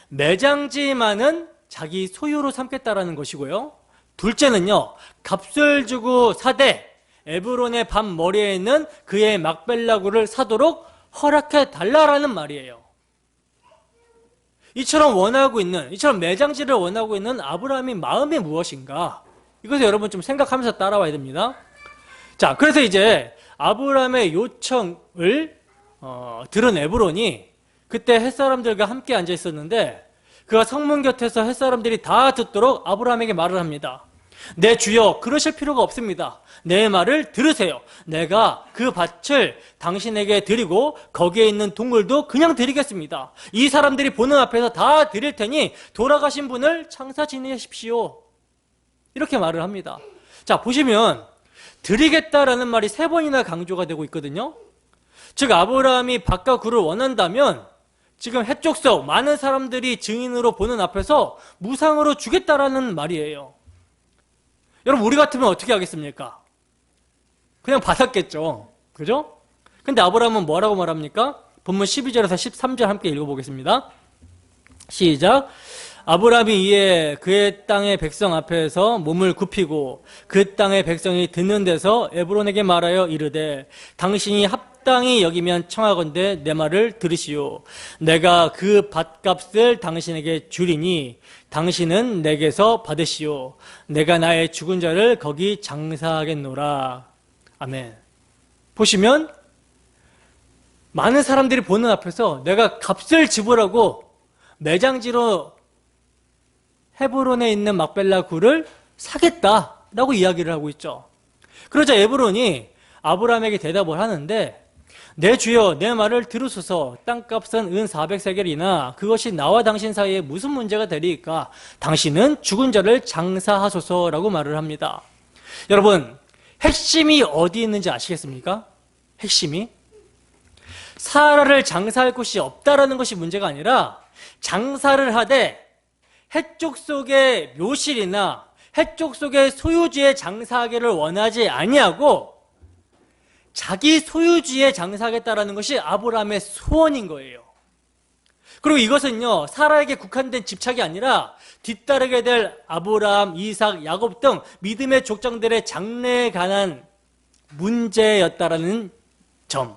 매장지만은 자기 소유로 삼겠다라는 것이고요, 둘째는요, 값을 주고 사되 에브론의 밭머리에 있는 그의 막벨라 굴을 사도록 허락해 달라라는 말이에요. 이처럼 매장지를 원하고 있는 아브라함의 마음이 무엇인가? 이것을 여러분 좀 생각하면서 따라와야 됩니다. 자, 그래서 이제 아브라함의 요청을 들은 에브론이 그때 햇사람들과 함께 앉아 있었는데, 그가 성문 곁에서 햇사람들이 다 듣도록 아브라함에게 말을 합니다. 내 주여, 그러실 필요가 없습니다. 내 말을 들으세요. 내가 그 밭을 당신에게 드리고 거기에 있는 동물도 그냥 드리겠습니다. 이 사람들이 보는 앞에서 다 드릴 테니 돌아가신 분을 장사 지내십시오. 이렇게 말을 합니다. 자, 보시면 드리겠다라는 말이 3번이나 강조가 되고 있거든요. 즉 아브라함이 밭과 굴을 원한다면 지금 헷족속 많은 사람들이 증인으로 보는 앞에서 무상으로 주겠다라는 말이에요. 여러분, 우리 같으면 어떻게 하겠습니까? 그냥 받았겠죠. 그죠? 근데 아브라함은 뭐라고 말합니까? 본문 12절에서 13절 함께 읽어보겠습니다. 시작. 아브라함이 이에 그의 땅의 백성 앞에서 몸을 굽히고 그 땅의 백성이 듣는 데서 에브론에게 말하여 이르되 당신이 합당히 여기면 청하건대 내 말을 들으시오. 내가 그 밭값을 당신에게 주리니 당신은 내게서 받으시오. 내가 나의 죽은 자를 거기 장사하겠노라. 아멘. 보시면 많은 사람들이 보는 앞에서 내가 값을 지불하고 매장지로 헤브론에 있는 막벨라 굴을 사겠다라고 이야기를 하고 있죠. 그러자 에브론이 아브라함에게 대답을 하는데 내 주여 내 말을 들으소서. 땅값은 은 400세겔이나 그것이 나와 당신 사이에 무슨 문제가 되리이까? 당신은 죽은 자를 장사하소서라고 말을 합니다. 여러분, 핵심이 어디 있는지 아시겠습니까? 핵심이 사라를 장사할 곳이 없다라는 것이 문제가 아니라, 장사를 하되 해쪽 속의 묘실이나 해쪽 속의 소유지에 장사하기를 원하지 아니하고 자기 소유지에 장사하겠다라는 것이 아브라함의 소원인 거예요. 그리고 이것은요, 사라에게 국한된 집착이 아니라 뒤따르게 될 아브라함, 이삭, 야곱 등 믿음의 족장들의 장래에 관한 문제였다라는 점,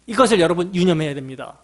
이것을 여러분 유념해야 됩니다.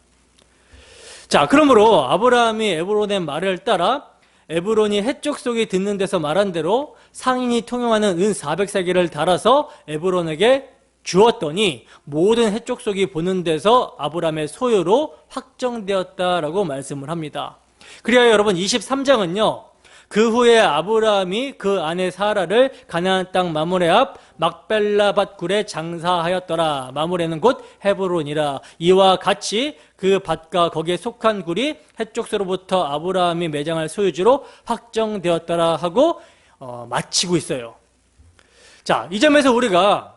자, 그러므로 아브라함이 에브론의 말을 따라 에브론이 해쪽 속이 듣는 데서 말한 대로 상인이 통용하는 은 400세겔을 달아서 에브론에게 주었더니 모든 해쪽 속이 보는 데서 아브라함의 소유로 확정되었다라고 말씀을 합니다. 그래야 여러분 23장은요, 그 후에 아브라함이 그 아내 사라를 가나안 땅 마므레 앞 막벨라밭 굴에 장사하였더라. 마므레는 곧 헤브론이라. 이와 같이 그 밭과 거기에 속한 굴이 해족서로부터 아브라함이 매장할 소유지로 확정되었더라 하고 마치고 있어요. 자, 이 점에서 우리가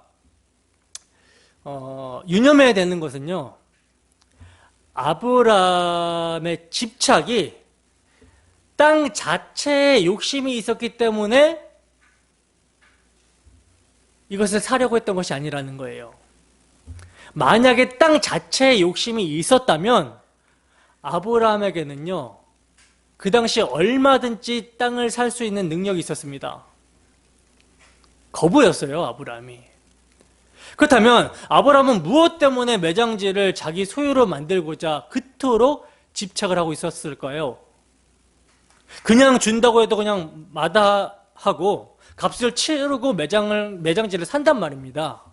유념해야 되는 것은요, 아브라함의 집착이 땅 자체에 욕심이 있었기 때문에 이것을 사려고 했던 것이 아니라는 거예요. 만약에 땅 자체에 욕심이 있었다면 아브라함에게는요, 그 당시 얼마든지 땅을 살 수 있는 능력이 있었습니다. 거부였어요, 아브라함이. 그렇다면 아브라함은 무엇 때문에 매장지를 자기 소유로 만들고자 그토록 집착을 하고 있었을까요? 그냥 준다고 해도 그냥 마다하고 값을 치르고 매장지를 산단 말입니다.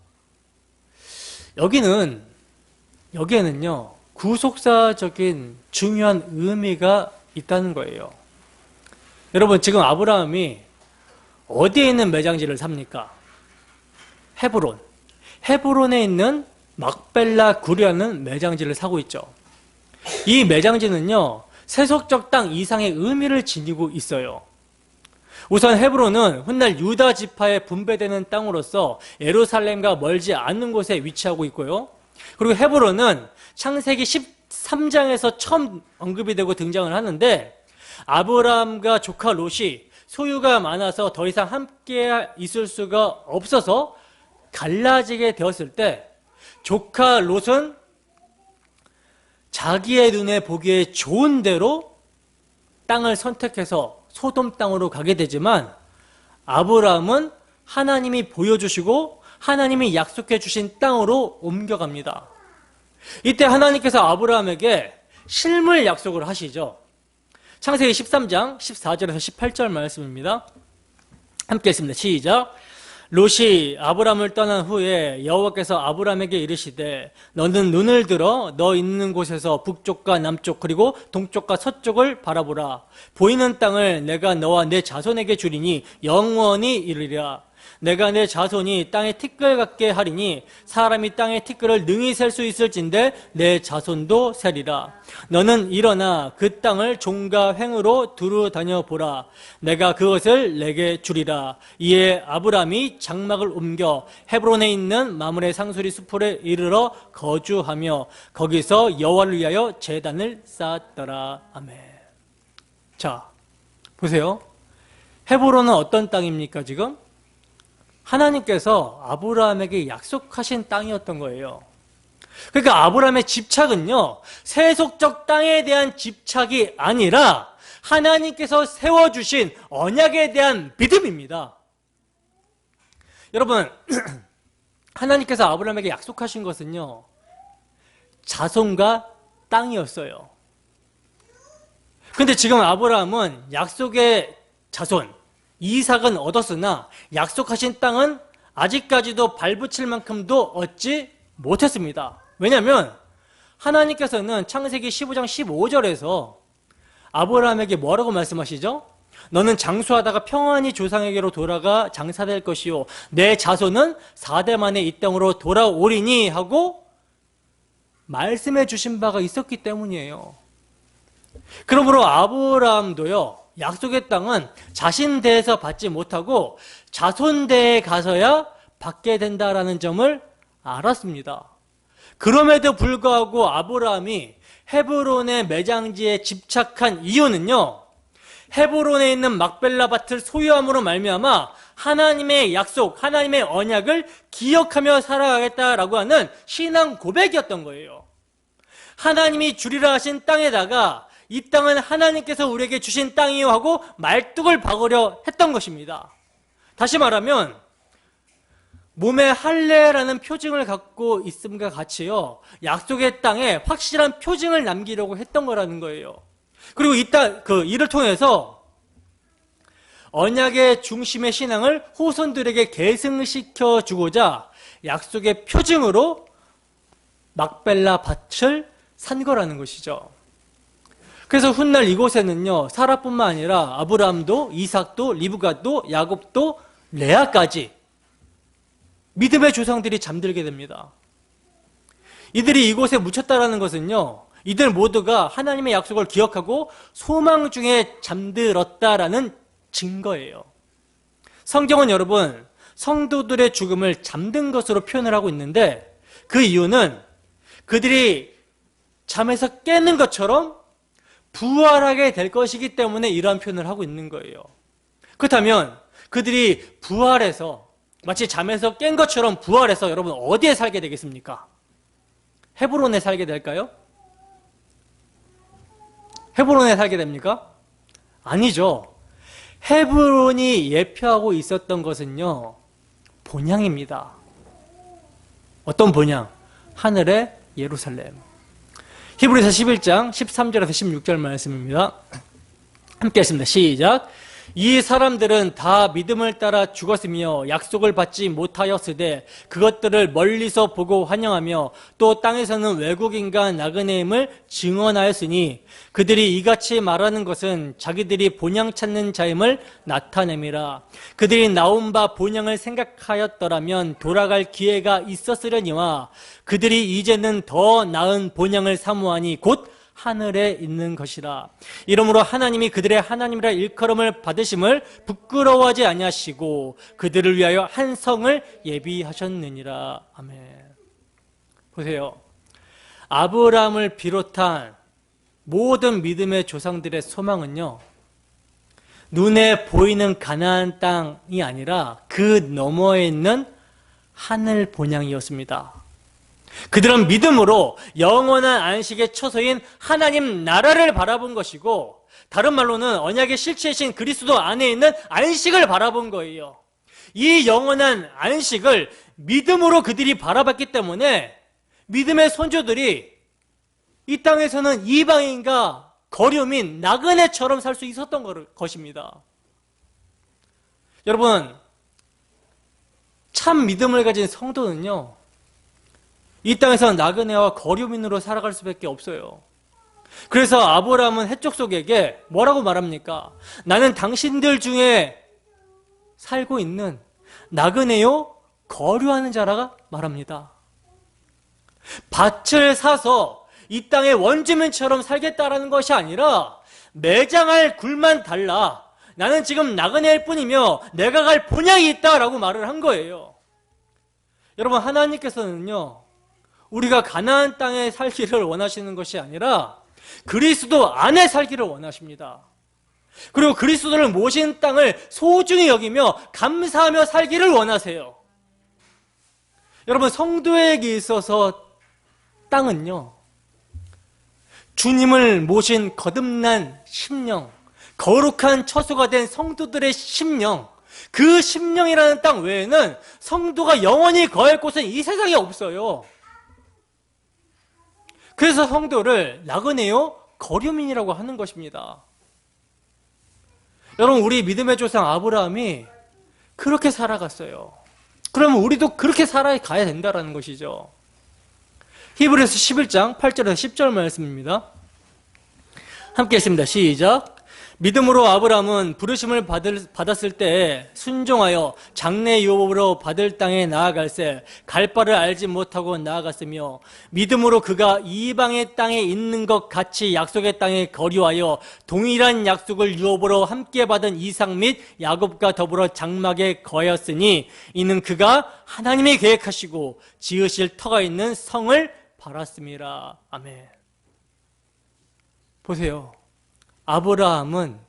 여기에는요, 구속사적인 중요한 의미가 있다는 거예요. 여러분, 지금 아브라함이 어디에 있는 매장지를 삽니까? 헤브론에 있는 막벨라 굴이라는 매장지를 사고 있죠. 이 매장지는요, 세속적 땅 이상의 의미를 지니고 있어요. 우선 헤브론은 훗날 유다 지파에 분배되는 땅으로서 예루살렘과 멀지 않은 곳에 위치하고 있고요. 그리고 헤브론은 창세기 13장에서 처음 언급이 되고 등장을 하는데, 아브라함과 조카 롯이 소유가 많아서 더 이상 함께 있을 수가 없어서 갈라지게 되었을 때, 조카 롯은 자기의 눈에 보기에 좋은 대로 땅을 선택해서 소돔 땅으로 가게 되지만, 아브라함은 하나님이 보여주시고 하나님이 약속해 주신 땅으로 옮겨갑니다. 이때 하나님께서 아브라함에게 실물 약속을 하시죠. 창세기 13장 14절에서 18절 말씀입니다. 함께 읽습니다. 시작. 롯이 아브람을 떠난 후에 여호와께서 아브람에게 이르시되 너는 눈을 들어 너 있는 곳에서 북쪽과 남쪽 그리고 동쪽과 서쪽을 바라보라. 보이는 땅을 내가 너와 내 자손에게 주리니 영원히 이르리라. 내가 내 자손이 땅의 티끌 같게 하리니 사람이 땅의 티끌을 능히 셀 수 있을진데 내 자손도 세리라. 너는 일어나 그 땅을 종과 횡으로 두루 다녀보라. 내가 그것을 내게 주리라. 이에 아브람이 장막을 옮겨 헤브론에 있는 마므레 상수리 수풀에 이르러 거주하며 거기서 여호와를 위하여 제단을 쌓았더라. 아멘. 자, 보세요. 헤브론은 어떤 땅입니까 지금? 하나님께서 아브라함에게 약속하신 땅이었던 거예요. 그러니까 아브라함의 집착은요, 세속적 땅에 대한 집착이 아니라 하나님께서 세워주신 언약에 대한 믿음입니다. 여러분, 하나님께서 아브라함에게 약속하신 것은요, 자손과 땅이었어요. 근데 지금 아브라함은 약속의 자손, 이삭은 얻었으나 약속하신 땅은 아직까지도 발붙일 만큼도 얻지 못했습니다. 왜냐하면 하나님께서는 창세기 15장 15절에서 아브라함에게 뭐라고 말씀하시죠? 너는 장수하다가 평안히 조상에게로 돌아가 장사될 것이요 내 자손은 4대 만에 이 땅으로 돌아오리니 하고 말씀해 주신 바가 있었기 때문이에요. 그러므로 아브라함도요, 약속의 땅은 자신 대에서 받지 못하고 자손 대에 가서야 받게 된다라는 점을 알았습니다. 그럼에도 불구하고 아브라함이 헤브론의 매장지에 집착한 이유는요, 헤브론에 있는 막벨라 밭을 소유함으로 말미암아 하나님의 약속, 하나님의 언약을 기억하며 살아가겠다라고 하는 신앙 고백이었던 거예요. 하나님이 주리라 하신 땅에다가 이 땅은 하나님께서 우리에게 주신 땅이요 하고 말뚝을 박으려 했던 것입니다. 다시 말하면 몸에 할례라는 표징을 갖고 있음과 같이요, 약속의 땅에 확실한 표징을 남기려고 했던 거라는 거예요. 그리고 이를 통해서 언약의 중심의 신앙을 후손들에게 계승시켜 주고자 약속의 표징으로 막벨라 밭을 산 거라는 것이죠. 그래서 훗날 이곳에는요, 사라뿐만 아니라 아브라함도, 이삭도, 리브가도, 야곱도, 레아까지 믿음의 조상들이 잠들게 됩니다. 이들이 이곳에 묻혔다라는 것은요, 이들 모두가 하나님의 약속을 기억하고 소망 중에 잠들었다라는 증거예요. 성경은 여러분, 성도들의 죽음을 잠든 것으로 표현을 하고 있는데, 그 이유는 그들이 잠에서 깨는 것처럼 부활하게 될 것이기 때문에 이러한 표현을 하고 있는 거예요. 그렇다면 그들이 부활해서, 마치 잠에서 깬 것처럼 부활해서 여러분 어디에 살게 되겠습니까? 헤브론에 살게 될까요? 헤브론에 살게 됩니까? 아니죠. 헤브론이 예표하고 있었던 것은요, 본향입니다. 어떤 본향? 하늘의 예루살렘. 히브리서 11장 13절에서 16절 말씀입니다. 함께 했습니다. 시작. 이 사람들은 다 믿음을 따라 죽었으며 약속을 받지 못하였으되 그것들을 멀리서 보고 환영하며 또 땅에서는 외국인과 나그네임을 증언하였으니 그들이 이같이 말하는 것은 자기들이 본향 찾는 자임을 나타냄이라. 그들이 나온 바 본향을 생각하였더라면 돌아갈 기회가 있었으려니와 그들이 이제는 더 나은 본향을 사모하니 곧 하늘에 있는 것이라. 이러므로 하나님이 그들의 하나님이라 일컬음을 받으심을 부끄러워하지 아니하시고 그들을 위하여 한 성을 예비하셨느니라. 아멘. 보세요. 아브라함을 비롯한 모든 믿음의 조상들의 소망은요, 눈에 보이는 가나안 땅이 아니라 그 너머에 있는 하늘 본향이었습니다. 그들은 믿음으로 영원한 안식의 처소인 하나님 나라를 바라본 것이고, 다른 말로는 언약의 실체이신 그리스도 안에 있는 안식을 바라본 거예요. 이 영원한 안식을 믿음으로 그들이 바라봤기 때문에 믿음의 선조들이 이 땅에서는 이방인과 거류민, 나그네처럼 살 수 있었던 것입니다. 여러분, 참 믿음을 가진 성도는요, 이 땅에서 나그네와 거류민으로 살아갈 수밖에 없어요. 그래서 아브라함은 해족속에게 뭐라고 말합니까? 나는 당신들 중에 살고 있는 나그네요 거류하는 자라가 말합니다. 밭을 사서 이 땅의 원주민처럼 살겠다라는 것이 아니라 매장할 굴만 달라, 나는 지금 나그네일 뿐이며 내가 갈 본향이 있다라고 말을 한 거예요. 여러분, 하나님께서는요, 우리가 가나안 땅에 살기를 원하시는 것이 아니라 그리스도 안에 살기를 원하십니다. 그리고 그리스도를 모신 땅을 소중히 여기며 감사하며 살기를 원하세요. 여러분, 성도에게 있어서 땅은요, 주님을 모신 거듭난 심령, 거룩한 처소가 된 성도들의 심령, 그 심령이라는 땅 외에는 성도가 영원히 거할 곳은 이 세상에 없어요. 그래서 성도를 나그네요 거류민이라고 하는 것입니다. 여러분, 우리 믿음의 조상 아브라함이 그렇게 살아갔어요. 그러면 우리도 그렇게 살아가야 된다는 것이죠. 히브리서 11장 8절에서 10절 말씀입니다. 함께 했습니다. 시작. 믿음으로 아브라함은 부르심을 받았을 때 순종하여 장래 유업으로 받을 땅에 나아갈새 갈 바를 알지 못하고 나아갔으며, 믿음으로 그가 이방의 땅에 있는 것 같이 약속의 땅에 거류하여 동일한 약속을 유업으로 함께 받은 이삭 및 야곱과 더불어 장막에 거하였으니, 이는 그가 하나님이 계획하시고 지으실 터가 있는 성을 바랐음이라. 아멘. 보세요. 아브라함은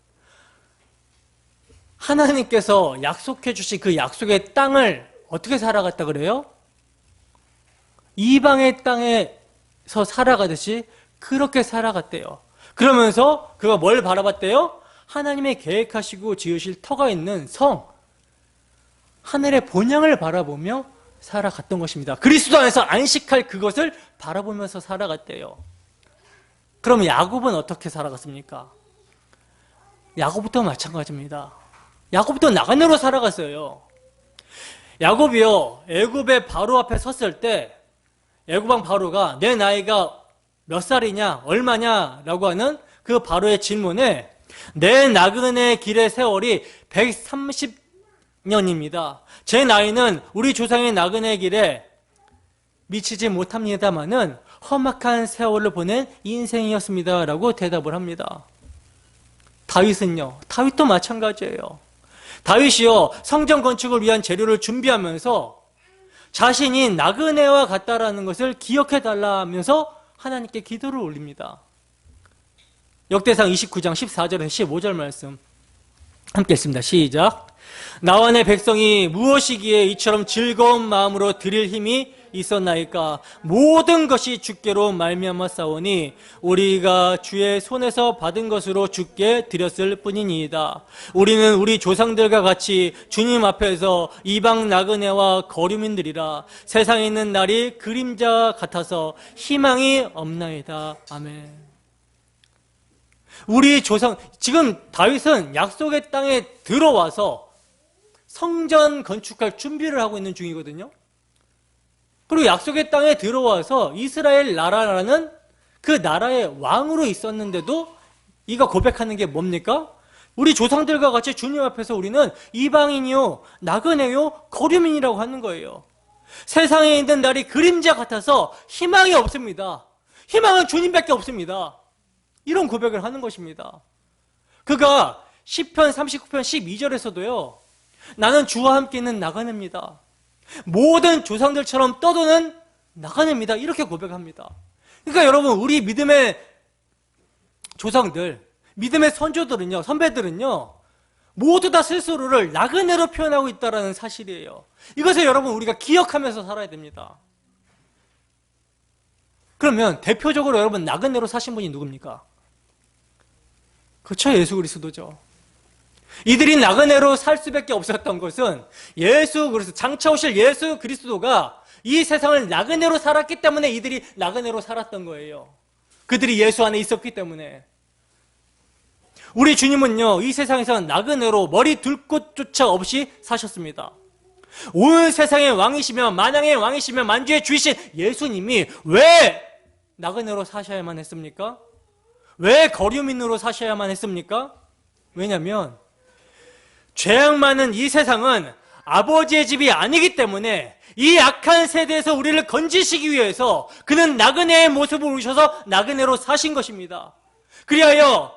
하나님께서 약속해 주신 그 약속의 땅을 어떻게 살아갔다 그래요? 이방의 땅에서 살아가듯이 그렇게 살아갔대요. 그러면서 그가 뭘 바라봤대요? 하나님의 계획하시고 지으실 터가 있는 성, 하늘의 본향을 바라보며 살아갔던 것입니다. 그리스도 안에서 안식할 그것을 바라보면서 살아갔대요. 그럼 야곱은 어떻게 살아갔습니까? 야곱부터 마찬가지입니다. 야곱부터 나그네로 살아갔어요. 야곱이요, 애굽의 바로 앞에 섰을 때 애굽왕 바로가 내 나이가 몇 살이냐, 얼마냐 라고 하는 그 바로의 질문에 내 나그네 길의 세월이 130년입니다. 제 나이는 우리 조상의 나그네 길에 미치지 못합니다마는 험악한 세월을 보낸 인생이었습니다 라고 대답을 합니다. 다윗은요, 다윗도 마찬가지예요. 다윗이요, 성전 건축을 위한 재료를 준비하면서 자신이 나그네와 같다라는 것을 기억해 달라면서 하나님께 기도를 올립니다. 역대상 29장 14절에서 15절 말씀 함께 읽습니다. 시작. 나와 내 백성이 무엇이기에 이처럼 즐거운 마음으로 드릴 힘이 있었나이까? 모든 것이 주께로 말미암아 싸우니 우리가 주의 손에서 받은 것으로 주께 드렸을 뿐이니이다. 우리는 우리 조상들과 같이 주님 앞에서 이방 나그네와 거류민들이라. 세상에 있는 날이 그림자 같아서 희망이 없나이다. 아멘. 우리 조상, 지금 다윗은 약속의 땅에 들어와서 성전 건축할 준비를 하고 있는 중이거든요. 그리고 약속의 땅에 들어와서 이스라엘 나라라는 그 나라의 왕으로 있었는데도 이가 고백하는 게 뭡니까? 우리 조상들과 같이 주님 앞에서 우리는 이방인이요, 나그네요, 거류민이라고 하는 거예요. 세상에 있는 날이 그림자 같아서 희망이 없습니다. 희망은 주님밖에 없습니다. 이런 고백을 하는 것입니다. 그가 시편 39편 12절에서도요, 나는 주와 함께 있는 나그네입니다. 모든 조상들처럼 떠도는 나그네입니다. 이렇게 고백합니다. 그러니까 여러분, 우리 믿음의 조상들, 믿음의 선조들은요, 선배들은요, 모두 다 스스로를 나그네로 표현하고 있다는 사실이에요. 이것을 여러분 우리가 기억하면서 살아야 됩니다. 그러면 대표적으로 여러분 나그네로 사신 분이 누굽니까? 그렇죠, 예수 그리스도죠. 이들이 나그네로 살 수밖에 없었던 것은 예수 그리스도, 장차 오실 예수 그리스도가 이 세상을 나그네로 살았기 때문에 이들이 나그네로 살았던 거예요. 그들이 예수 안에 있었기 때문에. 우리 주님은요, 이 세상에서 나그네로 머리 둘 곳조차 없이 사셨습니다. 온 세상의 왕이시며 만왕의 왕이시며 만주의 주이신 예수님이 왜 나그네로 사셔야만 했습니까? 왜 거류민으로 사셔야만 했습니까? 왜냐하면 죄악 많은 이 세상은 아버지의 집이 아니기 때문에 이 악한 세대에서 우리를 건지시기 위해서 그는 나그네의 모습을 오셔서 나그네로 사신 것입니다. 그리하여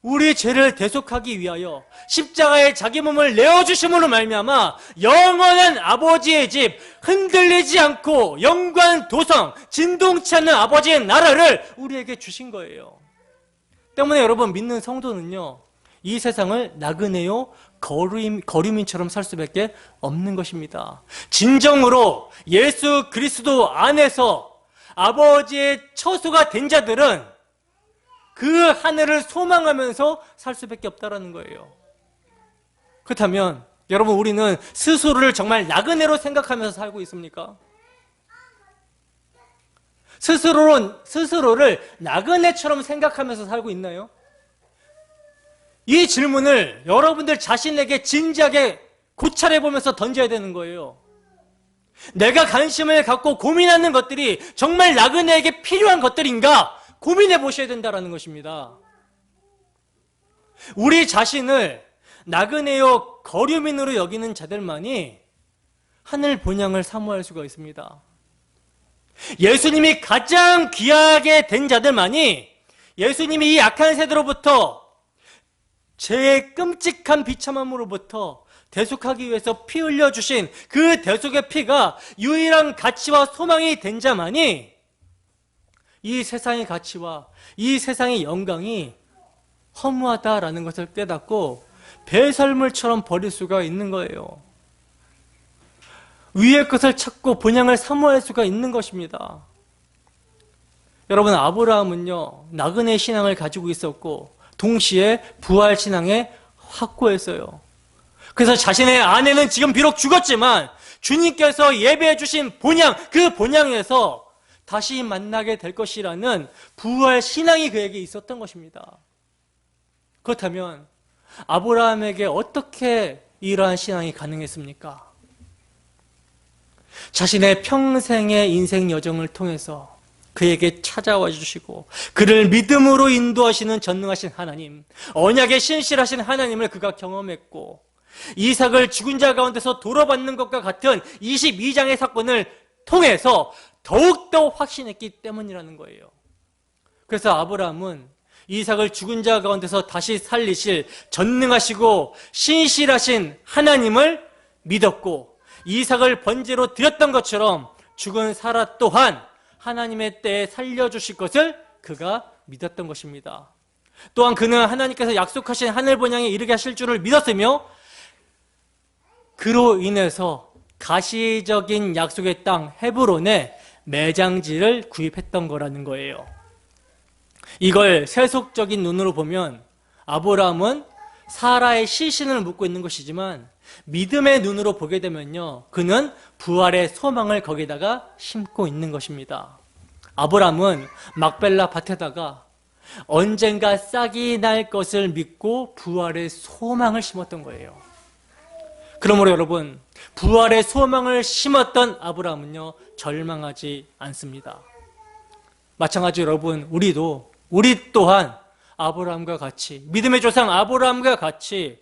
우리 죄를 대속하기 위하여 십자가에 자기 몸을 내어주심으로 말미암아 영원한 아버지의 집, 흔들리지 않고 영관 도성, 진동치 않는 아버지의 나라를 우리에게 주신 거예요. 때문에 여러분, 믿는 성도는요, 이 세상을 나그네요, 거류민처럼 살 수밖에 없는 것입니다. 진정으로 예수 그리스도 안에서 아버지의 처소가 된 자들은 그 하늘을 소망하면서 살 수밖에 없다라는 거예요. 그렇다면 여러분, 우리는 스스로를 정말 나그네로 생각하면서 살고 있습니까? 스스로를 나그네처럼 생각하면서 살고 있나요? 이 질문을 여러분들 자신에게 진지하게 고찰해보면서 던져야 되는 거예요. 내가 관심을 갖고 고민하는 것들이 정말 나그네에게 필요한 것들인가 고민해 보셔야 된다는 것입니다. 우리 자신을 나그네요 거류민으로 여기는 자들만이 하늘 본향을 사모할 수가 있습니다. 예수님이 가장 귀하게 된 자들만이 예수님이 이 악한 세대로부터 죄의 끔찍한 비참함으로부터 대속하기 위해서 피 흘려주신 그 대속의 피가 유일한 가치와 소망이 된 자만이 이 세상의 가치와 이 세상의 영광이 허무하다라는 것을 깨닫고 배설물처럼 버릴 수가 있는 거예요. 위의 것을 찾고 본향을 사모할 수가 있는 것입니다. 여러분, 아브라함은요, 나그네 신앙을 가지고 있었고 동시에 부활 신앙에 확고했어요. 그래서 자신의 아내는 지금 비록 죽었지만 주님께서 예배해 주신 본향, 그 본향에서 다시 만나게 될 것이라는 부활 신앙이 그에게 있었던 것입니다. 그렇다면 아브라함에게 어떻게 이러한 신앙이 가능했습니까? 자신의 평생의 인생 여정을 통해서 그에게 찾아와 주시고 그를 믿음으로 인도하시는 전능하신 하나님, 언약의 신실하신 하나님을 그가 경험했고 이삭을 죽은 자 가운데서 돌아받는 것과 같은 22장의 사건을 통해서 더욱더 확신했기 때문이라는 거예요. 그래서 아브라함은 이삭을 죽은 자 가운데서 다시 살리실 전능하시고 신실하신 하나님을 믿었고 이삭을 번제로 드렸던 것처럼 죽은 사라 또한 하나님의 때에 살려주실 것을 그가 믿었던 것입니다. 또한 그는 하나님께서 약속하신 하늘 본향에 이르게 하실 줄을 믿었으며 그로 인해서 가시적인 약속의 땅 헤브론에 매장지를 구입했던 거라는 거예요. 이걸 세속적인 눈으로 보면 아브라함은 사라의 시신을 묻고 있는 것이지만 믿음의 눈으로 보게 되면요, 그는 부활의 소망을 거기다가 심고 있는 것입니다. 아브라함은 막벨라 밭에다가 언젠가 싹이 날 것을 믿고 부활의 소망을 심었던 거예요. 그러므로 여러분, 부활의 소망을 심었던 아브라함은요, 절망하지 않습니다. 마찬가지로 여러분, 우리 또한 아브라함과 같이, 믿음의 조상 아브라함과 같이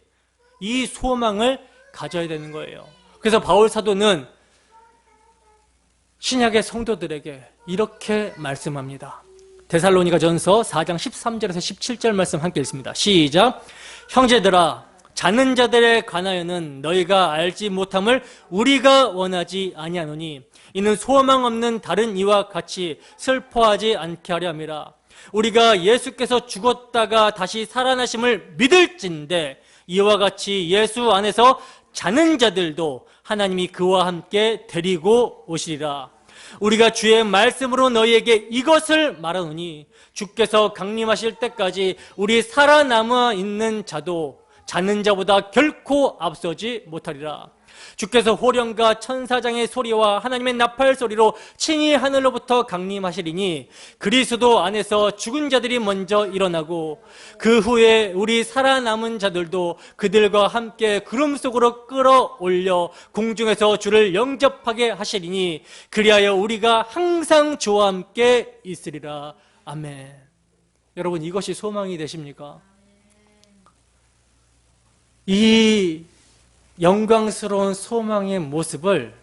이 소망을 가져야 되는 거예요. 그래서 바울 사도는 신약의 성도들에게 이렇게 말씀합니다. 데살로니가 전서 4장 13절에서 17절 말씀 함께 읽습니다. 시작. 형제들아, 자는 자들에 관하여는 너희가 알지 못함을 우리가 원하지 아니하노니 이는 소망 없는 다른 이와 같이 슬퍼하지 않게 하려 함이라. 우리가 예수께서 죽었다가 다시 살아나심을 믿을진대 이와 같이 예수 안에서 자는 자들도 하나님이 그와 함께 데리고 오시리라. 우리가 주의 말씀으로 너희에게 이것을 말하노니 주께서 강림하실 때까지 우리 살아남아 있는 자도 자는 자보다 결코 앞서지 못하리라. 주께서 호령과 천사장의 소리와 하나님의 나팔 소리로 친히 하늘로부터 강림하시리니 그리스도 안에서 죽은 자들이 먼저 일어나고 그 후에 우리 살아남은 자들도 그들과 함께 구름 속으로 끌어올려 공중에서 주를 영접하게 하시리니 그리하여 우리가 항상 주와 함께 있으리라. 아멘. 여러분, 이것이 소망이 되십니까? 이 영광스러운 소망의 모습을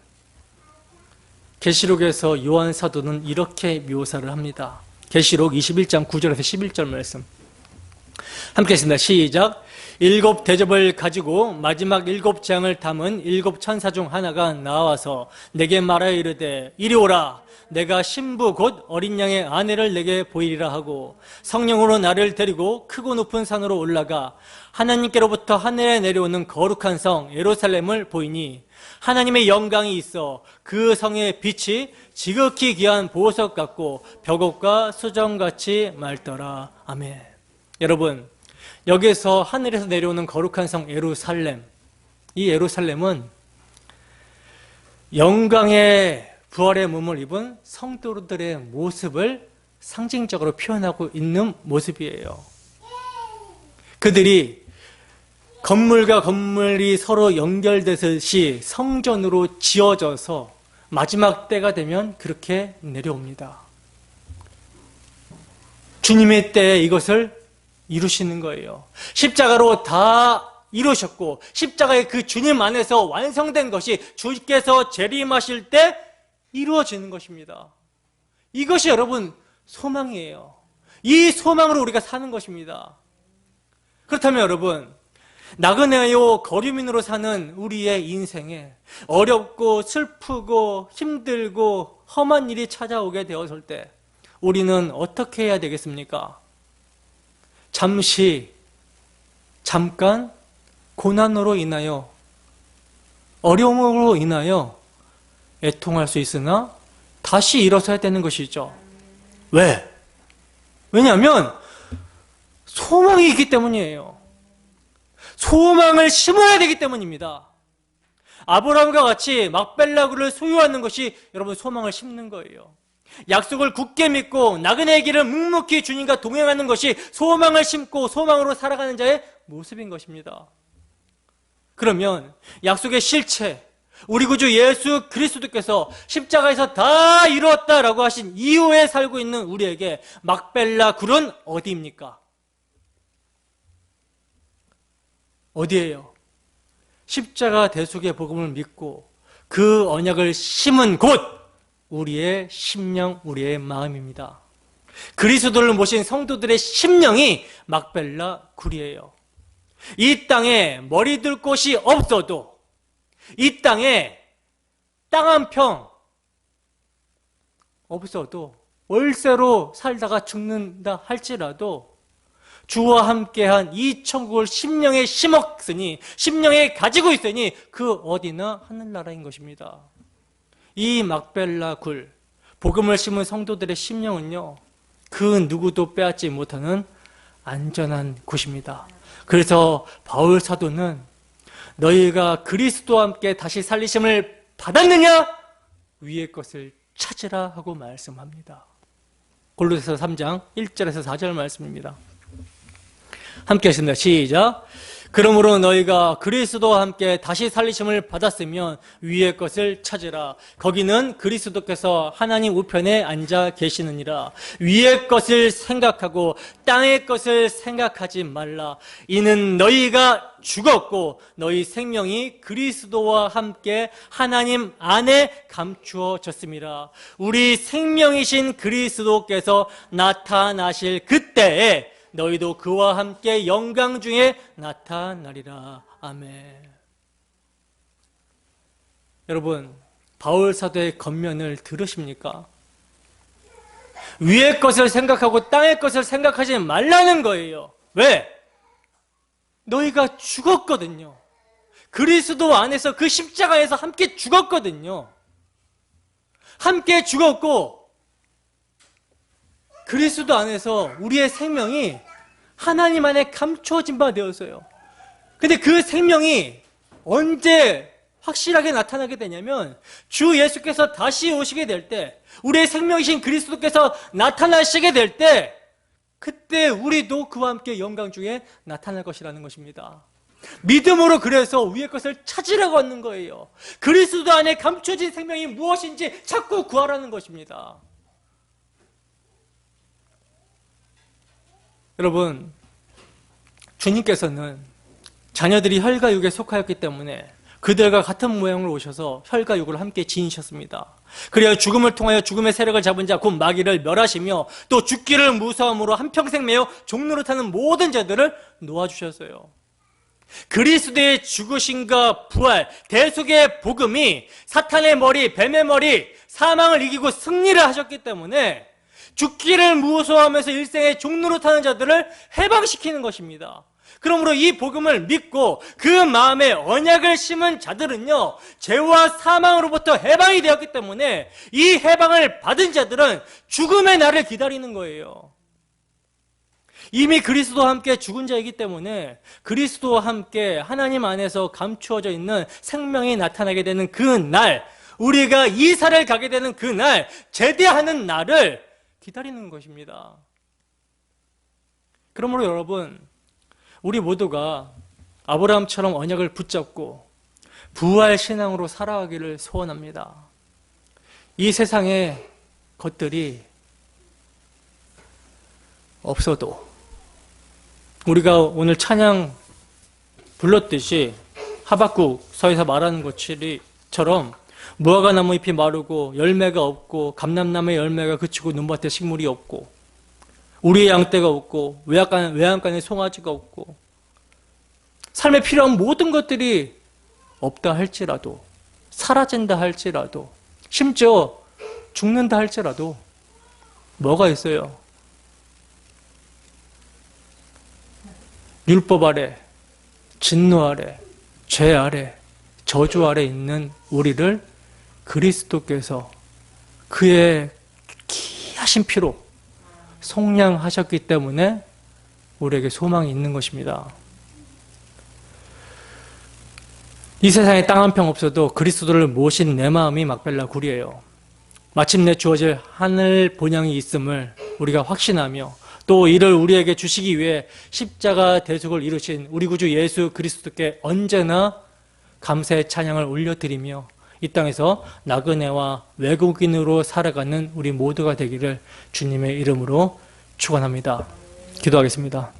계시록에서 요한 사도는 이렇게 묘사를 합니다. 계시록 21장 9절에서 11절 말씀 함께 했습니다. 시작. 7 대접을 가지고 마지막 7 재앙을 담은 7 천사 중 하나가 나와서 내게 말하여 이르되 이리 오라. 내가 신부 곧 어린 양의 아내를 내게 보이리라 하고 성령으로 나를 데리고 크고 높은 산으로 올라가 하나님께로부터 하늘에 내려오는 거룩한 성 예루살렘을 보이니 하나님의 영광이 있어 그 성의 빛이 지극히 귀한 보석 같고 벽옥과 수정같이 맑더라. 아멘. 여러분, 여기서 하늘에서 내려오는 거룩한 성 예루살렘, 이 예루살렘은 영광의 부활의 몸을 입은 성도들의 모습을 상징적으로 표현하고 있는 모습이에요. 그들이 건물과 건물이 서로 연결되듯이 성전으로 지어져서 마지막 때가 되면 그렇게 내려옵니다. 주님의 때에 이것을 이루시는 거예요. 십자가로 다 이루셨고 십자가의 그 주님 안에서 완성된 것이 주께서 재림하실 때 이루어지는 것입니다. 이것이 여러분 소망이에요. 이 소망으로 우리가 사는 것입니다. 그렇다면 여러분, 나그네요 거류민으로 사는 우리의 인생에 어렵고 슬프고 힘들고 험한 일이 찾아오게 되었을 때 우리는 어떻게 해야 되겠습니까? 잠깐 고난으로 인하여 어려움으로 인하여 애통할 수 있으나 다시 일어서야 되는 것이죠. 왜? 왜냐하면 소망이 있기 때문이에요. 소망을 심어야 되기 때문입니다. 아브라함과 같이 막벨라 굴을 소유하는 것이 여러분 소망을 심는 거예요. 약속을 굳게 믿고 나그네의 길을 묵묵히 주님과 동행하는 것이 소망을 심고 소망으로 살아가는 자의 모습인 것입니다. 그러면 약속의 실체, 우리 구주 예수 그리스도께서 십자가에서 다 이루었다라고 하신 이후에 살고 있는 우리에게 막벨라 굴은 어디입니까? 어디예요? 십자가 대속의 복음을 믿고 그 언약을 심은 곳, 우리의 심령, 우리의 마음입니다. 그리스도를 모신 성도들의 심령이 막벨라 굴이에요. 이 땅에 머리 둘 곳이 없어도, 이 땅에 땅 한 평 없어도, 월세로 살다가 죽는다 할지라도 주와 함께한 이 천국을 심령에 심었으니, 심령에 가지고 있으니 그 어디나 하늘나라인 것입니다. 이 막벨라 굴, 복음을 심은 성도들의 심령은요, 그 누구도 빼앗지 못하는 안전한 곳입니다. 그래서 바울 사도는 너희가 그리스도와 함께 다시 살리심을 받았느냐? 위의 것을 찾으라 하고 말씀합니다. 골로새서 3장 1절에서 4절 말씀입니다. 함께 하십니다. 시작. 그러므로 너희가 그리스도와 함께 다시 살리심을 받았으면 위의 것을 찾으라. 거기는 그리스도께서 하나님 우편에 앉아 계시느니라. 위의 것을 생각하고 땅의 것을 생각하지 말라. 이는 너희가 죽었고 너희 생명이 그리스도와 함께 하나님 안에 감추어졌습니다. 우리 생명이신 그리스도께서 나타나실 그때에 너희도 그와 함께 영광 중에 나타나리라. 아멘. 여러분, 바울 사도의 겉면을 들으십니까? 위의 것을 생각하고 땅의 것을 생각하지 말라는 거예요. 왜? 너희가 죽었거든요. 그리스도 안에서 그 십자가에서 함께 죽었거든요. 함께 죽었고 그리스도 안에서 우리의 생명이 하나님 안에 감추어진 바 되었어요. 근데 그 생명이 언제 확실하게 나타나게 되냐면 주 예수께서 다시 오시게 될 때, 우리의 생명이신 그리스도께서 나타나시게 될 때, 그때 우리도 그와 함께 영광 중에 나타날 것이라는 것입니다. 믿음으로 그래서 위의 것을 찾으라고 하는 거예요. 그리스도 안에 감춰진 생명이 무엇인지 찾고 구하라는 것입니다. 여러분, 주님께서는 자녀들이 혈과 육에 속하였기 때문에 그들과 같은 모양으로 오셔서 혈과 육을 함께 지니셨습니다. 그래야 죽음을 통하여 죽음의 세력을 잡은 자 곧 마귀를 멸하시며 또 죽기를 무서움으로 한평생 매어 종로를 타는 모든 자들을 놓아주셨어요. 그리스도의 죽으심과 부활, 대속의 복음이 사탄의 머리, 뱀의 머리, 사망을 이기고 승리를 하셨기 때문에 죽기를 무서워하면서 일생의 종로로 타는 자들을 해방시키는 것입니다. 그러므로 이 복음을 믿고 그 마음에 언약을 심은 자들은요, 죄와 사망으로부터 해방이 되었기 때문에 이 해방을 받은 자들은 죽음의 날을 기다리는 거예요. 이미 그리스도와 함께 죽은 자이기 때문에 그리스도와 함께 하나님 안에서 감추어져 있는 생명이 나타나게 되는 그 날, 우리가 이사를 가게 되는 그 날, 제대하는 날을 기다리는 것입니다. 그러므로 여러분, 우리 모두가 아브라함처럼 언약을 붙잡고 부활 신앙으로 살아가기를 소원합니다. 이 세상의 것들이 없어도 우리가 오늘 찬양 불렀듯이 하박국서에서 말하는 것처럼 무화과 나무 잎이 마르고 열매가 없고 감람나무의 열매가 그치고 눈밭에 식물이 없고 우리의 양떼가 없고 외양간에 송아지가 없고 삶에 필요한 모든 것들이 없다 할지라도 사라진다 할지라도 심지어 죽는다 할지라도 뭐가 있어요? 율법 아래, 진노 아래, 죄 아래, 저주 아래 있는 우리를 그리스도께서 그의 귀하신 피로 속량하셨기 때문에 우리에게 소망이 있는 것입니다. 이 세상에 땅 한 평 없어도 그리스도를 모신 내 마음이 막벨라 굴이에요. 마침내 주어질 하늘 본향이 있음을 우리가 확신하며 또 이를 우리에게 주시기 위해 십자가 대속을 이루신 우리 구주 예수 그리스도께 언제나 감사의 찬양을 올려드리며 이 땅에서 나그네와 외국인으로 살아가는 우리 모두가 되기를 주님의 이름으로 축원합니다. 기도하겠습니다.